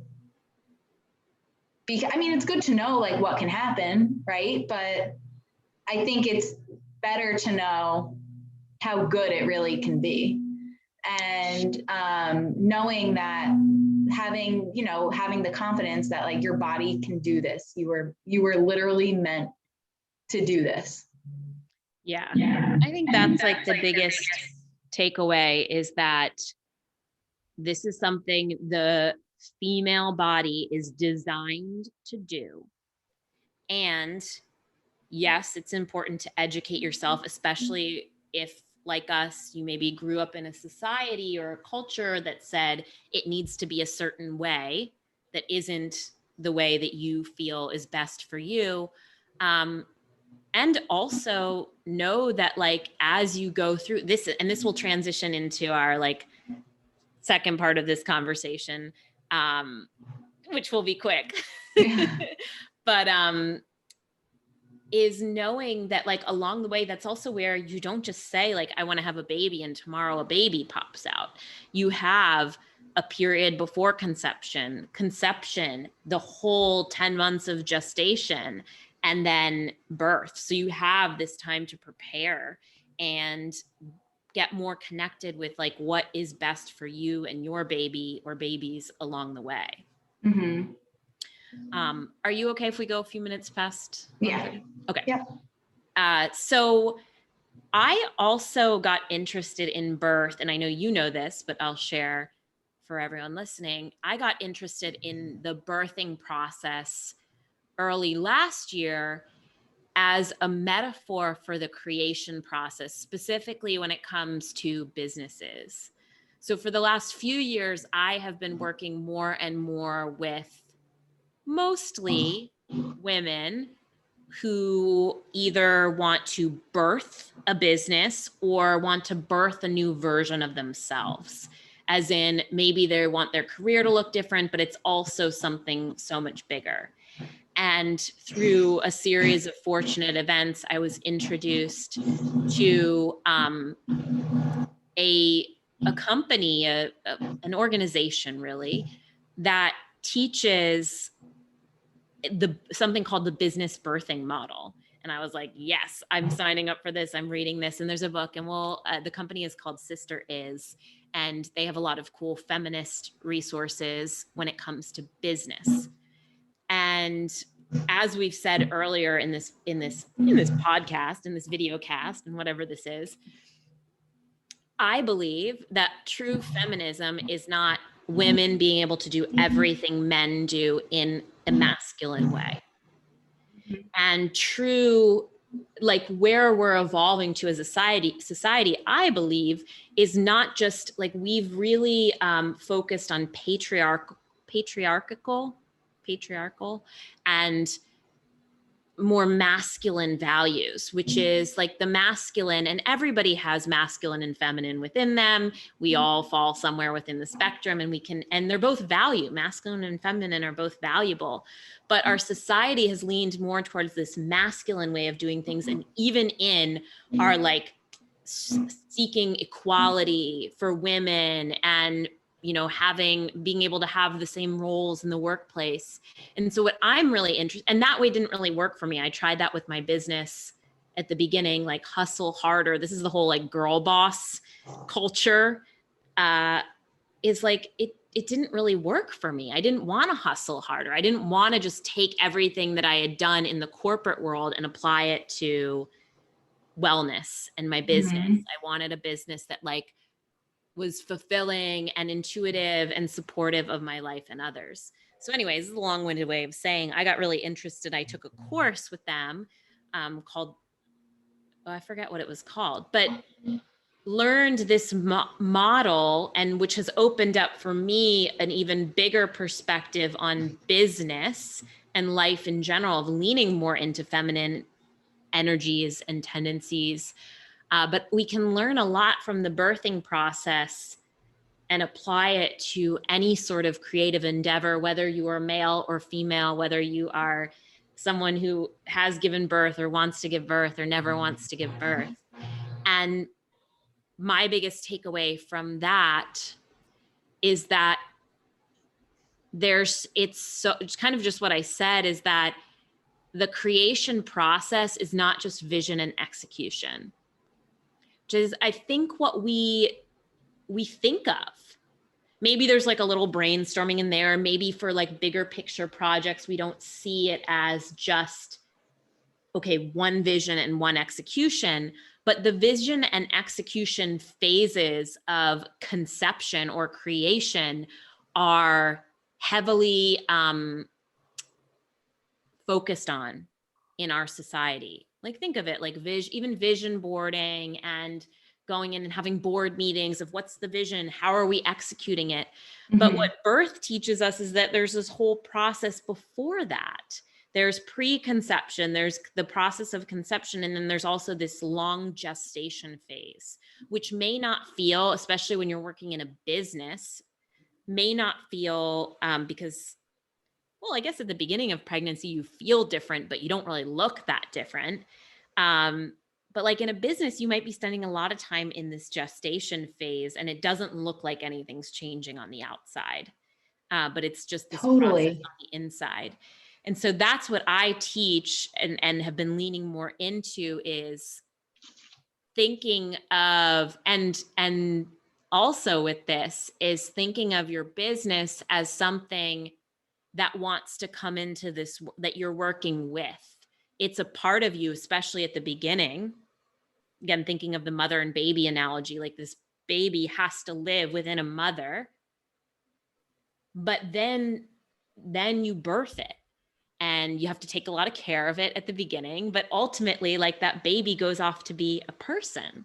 I mean, it's good to know like what can happen, right? But I think it's better to know how good it really can be. And knowing that having the confidence that like your body can do this. You were literally meant to do this. Yeah. I think that's like the biggest takeaway is that this is something the female body is designed to do. And yes, it's important to educate yourself, especially if, like us, you maybe grew up in a society or a culture that said it needs to be a certain way that isn't the way that you feel is best for you. And also know that like, as you go through this, and this will transition into our like second part of this conversation, which will be quick, but, is knowing that like along the way, that's also where you don't just say like, I want to have a baby and tomorrow a baby pops out. You have a period before conception, the whole 10 months of gestation, and then birth. So you have this time to prepare and get more connected with like what is best for you and your baby or babies along the way. Mm-hmm. Are you okay if we go a few minutes past? Yeah. Okay. Yeah. So I also got interested in birth, and I know you know this, but I'll share for everyone listening. I got interested in the birthing process early last year as a metaphor for the creation process, specifically when it comes to businesses. So for the last few years, I have been working more and more with mostly women who either want to birth a business or want to birth a new version of themselves. As in, maybe they want their career to look different, but it's also something so much bigger. And through a series of fortunate events, I was introduced to a company, an organization really, that teaches something called the business birthing model. And I was like, yes, I'm signing up for this. I'm reading this. And there's a book, and the company is called Sister Is, and they have a lot of cool feminist resources when it comes to business. And as we've said earlier in this podcast, in this video cast, and whatever this is, I believe that true feminism is not women being able to do everything men do in a masculine way. And true, like where we're evolving to as a society, I believe, is not just like we've really focused on patriarchal and more masculine values, which is like the masculine, and everybody has masculine and feminine within them. We all fall somewhere within the spectrum, and they're both masculine and feminine are both valuable. But our society has leaned more towards this masculine way of doing things. And even in our like seeking equality for women and being able to have the same roles in the workplace. And so what I'm really interested, and that way didn't really work for me. I tried that with my business at the beginning, like hustle harder. This is the whole like girl boss culture, is like, it didn't really work for me. I didn't want to hustle harder. I didn't want to just take everything that I had done in the corporate world and apply it to wellness and my business. I wanted a business that like was fulfilling and intuitive and supportive of my life and others. So anyways, this is a long-winded way of saying I got really interested. I took a course with them called, I forget what it was called, but learned this model, and which has opened up for me an even bigger perspective on business and life in general, of leaning more into feminine energies and tendencies. But we can learn a lot from the birthing process and apply it to any sort of creative endeavor, whether you are male or female, whether you are someone who has given birth or wants to give birth or never wants to give birth. And my biggest takeaway from that is that it's kind of just what I said, is that the creation process is not just vision and execution, which is, I think, what we think of. Maybe there's like a little brainstorming in there. Maybe for like bigger picture projects, we don't see it as just, okay, one vision and one execution, but the vision and execution phases of conception or creation are heavily focused on in our society. Like think of it like even vision boarding and going in and having board meetings of what's the vision, how are we executing it? But what birth teaches us is that there's this whole process before that. There's preconception, there's the process of conception, and then there's also this long gestation phase, which may not feel, especially when you're working in a business, may not feel because, well, I guess at the beginning of pregnancy, you feel different, but you don't really look that different. But like in a business, you might be spending a lot of time in this gestation phase, and it doesn't look like anything's changing on the outside, but it's just this process on the inside. And so that's what I teach and have been leaning more into, is thinking of, and also with this is thinking of your business as something that wants to come into this, that you're working with. It's a part of you, especially at the beginning. Again, thinking of the mother and baby analogy, like this baby has to live within a mother, but then you birth it. And you have to take a lot of care of it at the beginning, but ultimately, like, that baby goes off to be a person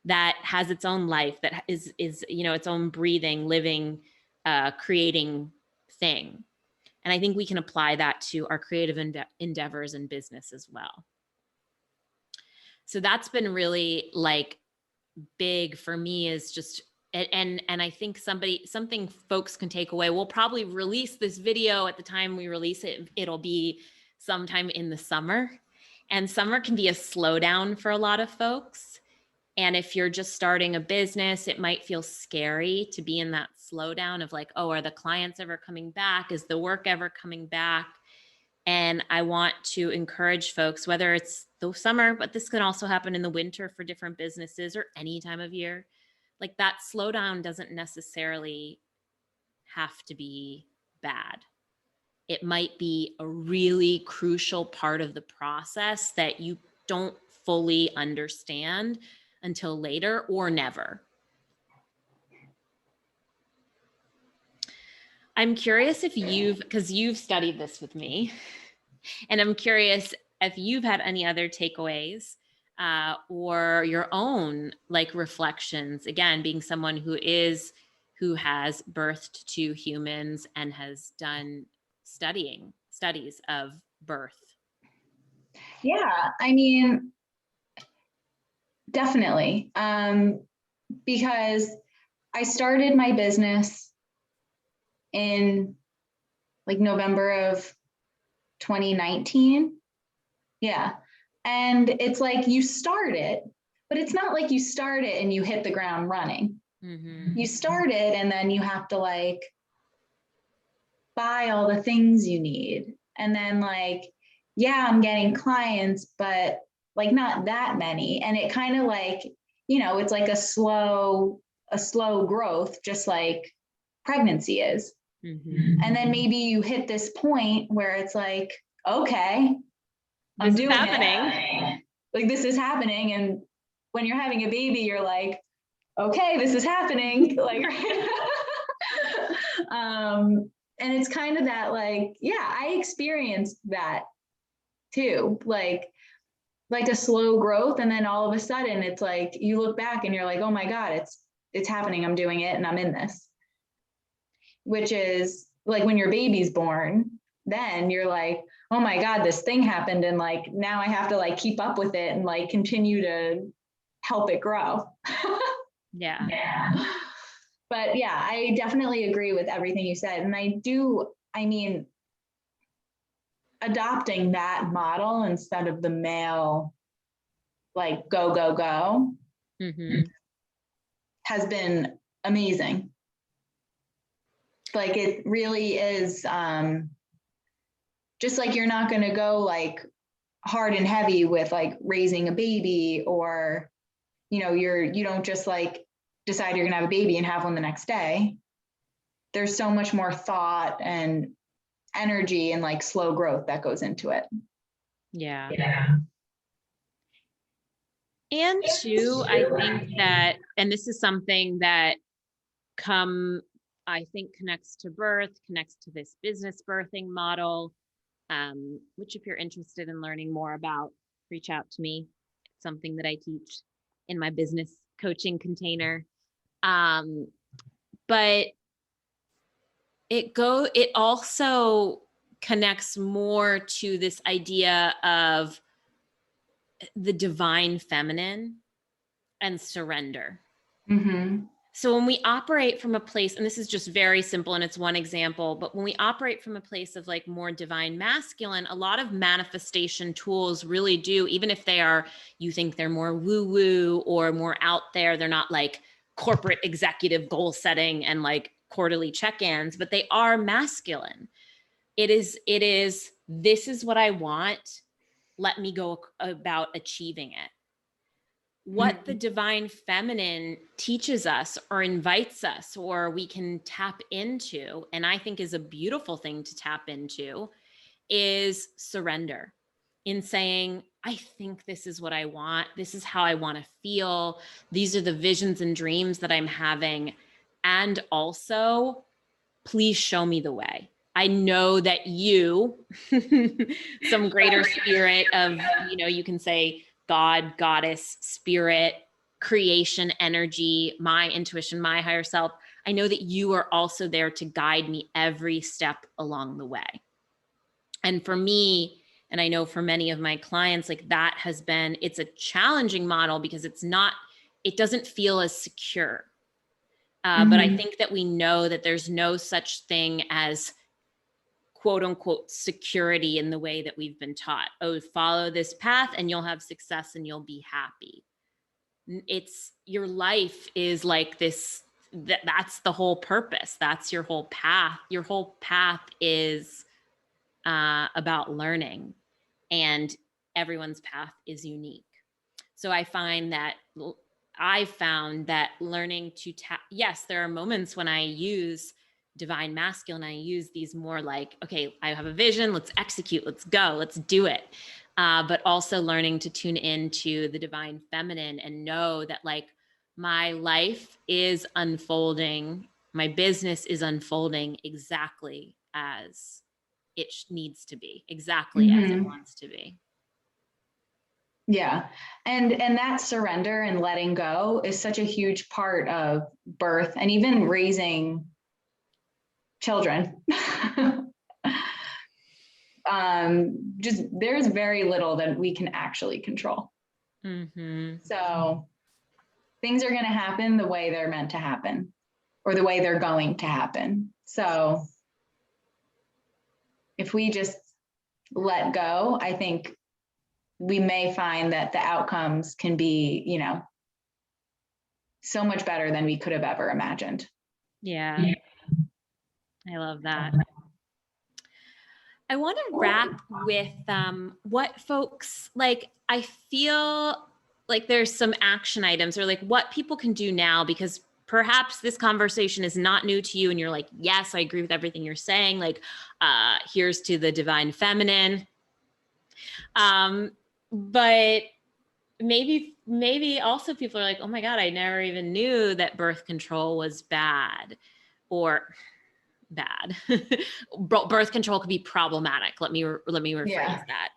that has its own life, that is its own breathing, living, creating thing. And I think we can apply that to our creative endeavors and business as well. So that's been really like big for me, is just, and I think something folks can take away. We'll probably release this video at the time we release it. It'll be sometime in the summer. And summer can be a slowdown for a lot of folks. And if you're just starting a business, it might feel scary to be in that slowdown of like, oh, are the clients ever coming back? Is the work ever coming back? And I want to encourage folks, whether it's the summer, but this can also happen in the winter for different businesses or any time of year. Like that slowdown doesn't necessarily have to be bad. It might be a really crucial part of the process that you don't fully understand until later or never. I'm curious if because you've studied this with me, and I'm curious if you've had any other takeaways or your own like reflections, again, being someone who has birthed two humans and has done studies of birth. Yeah, I mean, definitely. Because I started my business in like November of 2019. Yeah. And it's like you start it, but it's not like you start it and you hit the ground running. Mm-hmm. You start it and then you have to like buy all the things you need. And then like, yeah, I'm getting clients, but like not that many. And it kind of like, you know, it's like a slow growth, just like pregnancy is. Mm-hmm. And then maybe you hit this point where it's like, okay, I'm doing it. Like this is happening. And when you're having a baby, you're like, okay, this is happening. Like, and it's kind of that like, yeah, I experienced that too. Like a slow growth. And then all of a sudden it's like, you look back and you're like, oh my God, it's happening. I'm doing it and I'm in this. Which is like when your baby's born, then you're like, oh my God, this thing happened. And like, now I have to like keep up with it and like continue to help it grow. Yeah. But yeah, I definitely agree with everything you said. And I mean, adopting that model instead of the male, like go, go, go, mm-hmm. has been amazing. Like it really is just like you're not going to go like hard and heavy with like raising a baby, or you know, you don't just like decide you're going to have a baby and have one the next day. There's so much more thought and energy and like slow growth that goes into it. Yeah. And two, I think that, and this is something that I think connects to birth, connects to this business birthing model, which if you're interested in learning more about, reach out to me. It's something that I teach in my business coaching container. But it also connects more to this idea of the divine feminine and surrender. Mm-hmm. So when we operate from a place, and this is just very simple and it's one example, but when we operate from a place of like more divine masculine, a lot of manifestation tools really do, even if you think they're more woo-woo or more out there, they're not like corporate executive goal setting and like quarterly check-ins, but they are masculine. It is, this is what I want. Let me go about achieving it. What the divine feminine teaches us or invites us, or we can tap into, and I think is a beautiful thing to tap into, is surrender. In saying, I think this is what I want. This is how I want to feel. These are the visions and dreams that I'm having. And also, please show me the way. I know that you, some greater spirit of, you know, you can say God, goddess, spirit, creation, energy, my intuition, my higher self. I know that you are also there to guide me every step along the way. And for me, and I know for many of my clients, like that has been, it's a challenging model because it doesn't feel as secure. But I think that we know that there's no such thing as quote unquote security in the way that we've been taught. Oh, follow this path and you'll have success and you'll be happy. It's your life is like this, that's the whole purpose. That's your whole path. Your whole path is about learning, and everyone's path is unique. So I found that learning to yes, there are moments when I use divine masculine, I use these more like, okay, I have a vision, let's execute, let's go, let's do it. But also learning to tune into the divine feminine and know that like my life is unfolding, my business is unfolding exactly as it needs to be, exactly as it wants to be. Yeah. And that surrender and letting go is such a huge part of birth and even raising children. Just there's very little that we can actually control. So things are going to happen the way they're meant to happen, or the way they're going to happen. So if we just let go, I think we may find that the outcomes can be, you know, so much better than we could have ever imagined. Yeah. I love that. I want to wrap with what folks like. I feel like there's some action items or like what people can do now, because perhaps this conversation is not new to you and you're like, yes, I agree with everything you're saying. Like, here's to the divine feminine. But maybe also people are like, oh my God, I never even knew that birth control was bad, or bad. Birth control could be problematic. Let me rephrase that.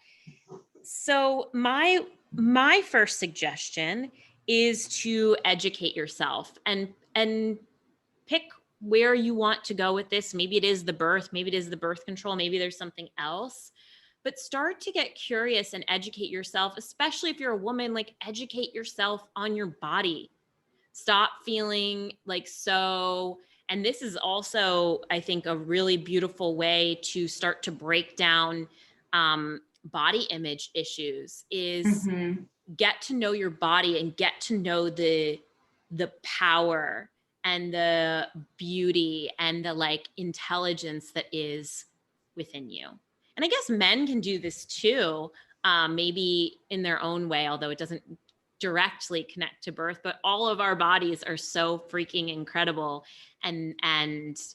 So my first suggestion is to educate yourself and pick where you want to go with this. Maybe it is the birth, maybe it is the birth control, maybe there's something else. But start to get curious and educate yourself, especially if you're a woman. Like, educate yourself on your body. Stop feeling like so. And this is also, I think, a really beautiful way to start to break down body image issues is get to know your body and get to know the power and the beauty and the like intelligence that is within you. And I guess men can do this too, maybe in their own way, although it doesn't directly connect to birth, but all of our bodies are so freaking incredible and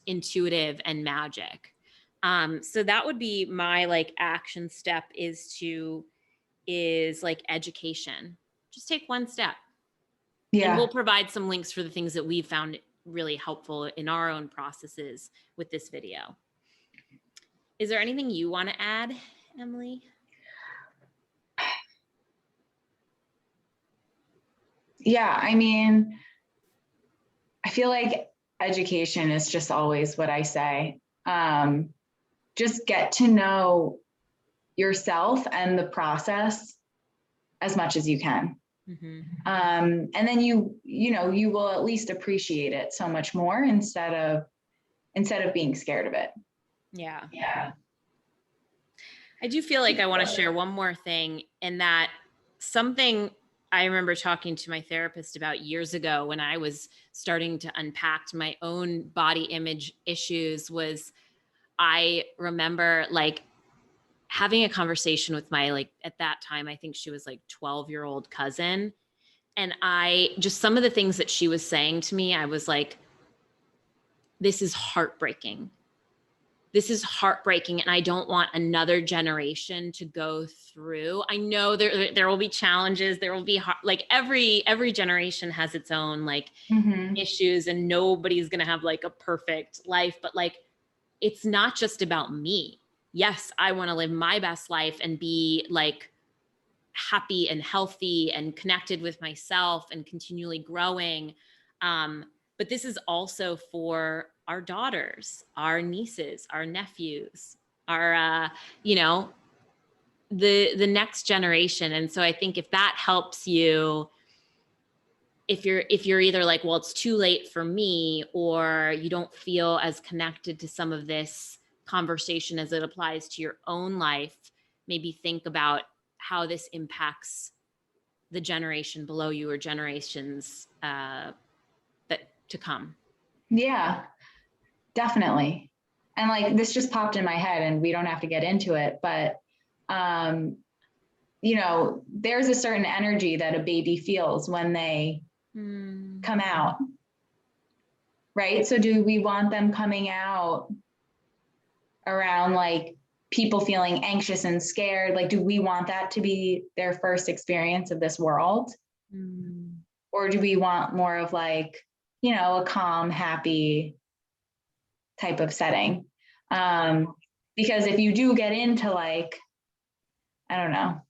intuitive and magic. So that would be my like action step is like education. Just take one step. Yeah. And we'll provide some links for the things that we've found really helpful in our own processes with this video. Is there anything you want to add, Emily? Yeah, I mean, I feel like education is just always what I say. Just get to know yourself and the process as much as you can. And then you will at least appreciate it so much more instead of being scared of it. Yeah. I do feel like I want to share one more thing, and that something I remember talking to my therapist about years ago when I was starting to unpack my own body image issues was I remember like having a conversation with my, like at that time, I think she was like 12-year-old cousin. And I just, some of the things that she was saying to me, I was like, this is heartbreaking. This is heartbreaking. And I don't want another generation to go through. I know there will be challenges. There will be like every generation has its own like issues, and nobody's going to have like a perfect life, but like, it's not just about me. Yes, I want to live my best life and be like happy and healthy and connected with myself and continually growing. But this is also for our daughters, our nieces, our nephews, our, the next generation. And so I think if that helps you, if you're either like, well, it's too late for me, or you don't feel as connected to some of this conversation as it applies to your own life, maybe think about how this impacts the generation below you or generations that to come. Yeah, definitely. And like, this just popped in my head and we don't have to get into it, but, you know, there's a certain energy that a baby feels when they come out, right? So do we want them coming out around like people feeling anxious and scared? Like, do we want that to be their first experience of this world? Or do we want more of like, you know, a calm, happy type of setting? Because if you do get into like, I don't know,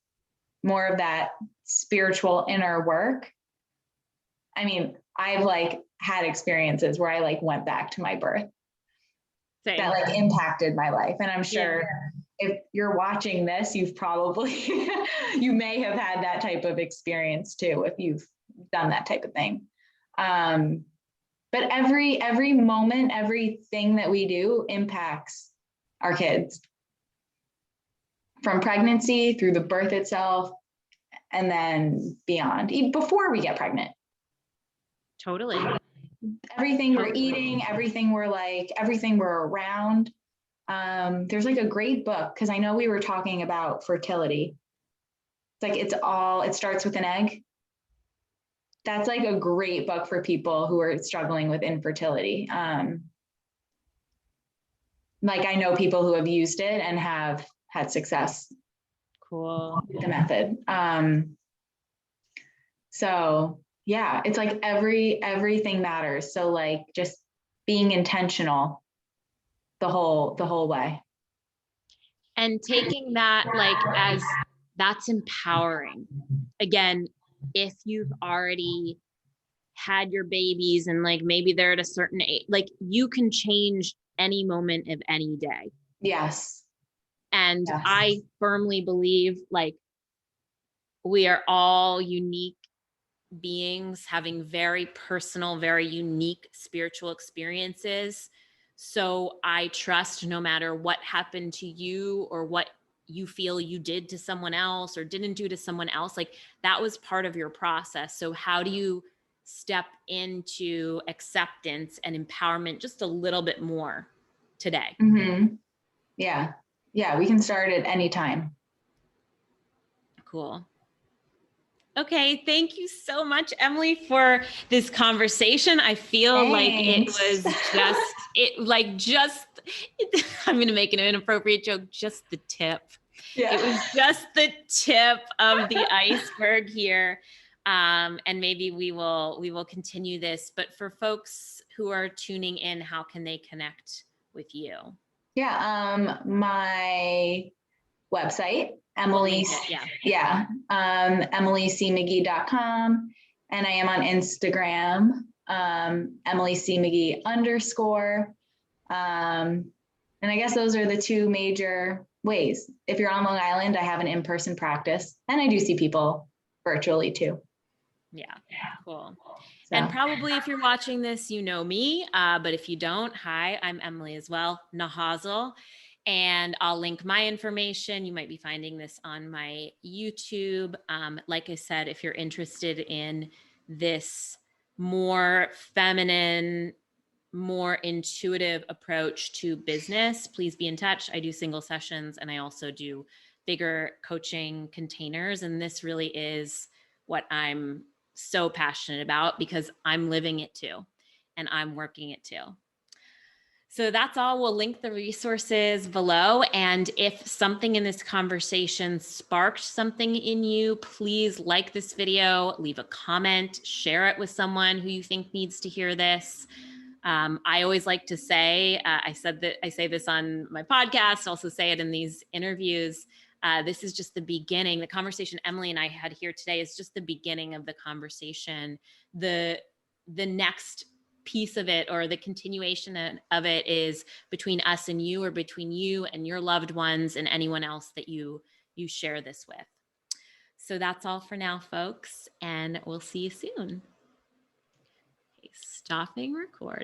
more of that spiritual inner work, I mean, I've like had experiences where I like went back to my birth. Same. That like impacted my life. And I'm sure if you're watching this, you've probably, you may have had that type of experience too, if you've done that type of thing. But every moment, everything that we do impacts our kids, from pregnancy through the birth itself, and then beyond, even before we get pregnant. Totally. Everything we're eating, everything we're around. There's like a great book, because I know we were talking about fertility. It's like, it starts with an egg. That's like a great book for people who are struggling with infertility. Like, I know people who have used it and have had success. Cool. With the method. So yeah, it's like everything matters. So like just being intentional the whole way. And taking that like as that's empowering. Again, if you've already had your babies and like maybe they're at a certain age, like you can change any moment of any day. Yes. And yes. I firmly believe like we are all unique beings having very personal, very unique spiritual experiences. So I trust no matter what happened to you or what you feel you did to someone else or didn't do to someone else, like that was part of your process. So how do you step into acceptance and empowerment just a little bit more today? Mm-hmm. Yeah. Yeah. We can start at any time. Cool. Okay, thank you so much, Emily, for this conversation. I feel like it was I'm going to make an inappropriate joke, just the tip. Yeah. It was just the tip of the iceberg here. And maybe we will continue this, but for folks who are tuning in, how can they connect with you? Yeah, my website, Emily, emilycmagee.com. And I am on Instagram, EmilyCMagee _. And I guess those are the two major ways. If you're on Long Island, I have an in-person practice, and I do see people virtually too. Yeah, cool. So. And probably if you're watching this, you know me, but if you don't, hi, I'm Emily as well, Nahazel. And I'll link my information. You might be finding this on my YouTube. Like I said, if you're interested in this more feminine, more intuitive approach to business, please be in touch. I do single sessions and I also do bigger coaching containers. And this really is what I'm so passionate about because I'm living it too, and I'm working it too. So that's all. We'll link the resources below. And if something in this conversation sparked something in you, please like this video, leave a comment, share it with someone who you think needs to hear this. I always like to say, I say this on my podcast, also say it in these interviews. This is just the beginning. The conversation Emily and I had here today is just the beginning of the conversation. The next piece of it, or the continuation of it, is between us and you, or between you and your loved ones and anyone else that you share this with. So that's all for now, folks, and we'll see you soon. Okay, stopping record.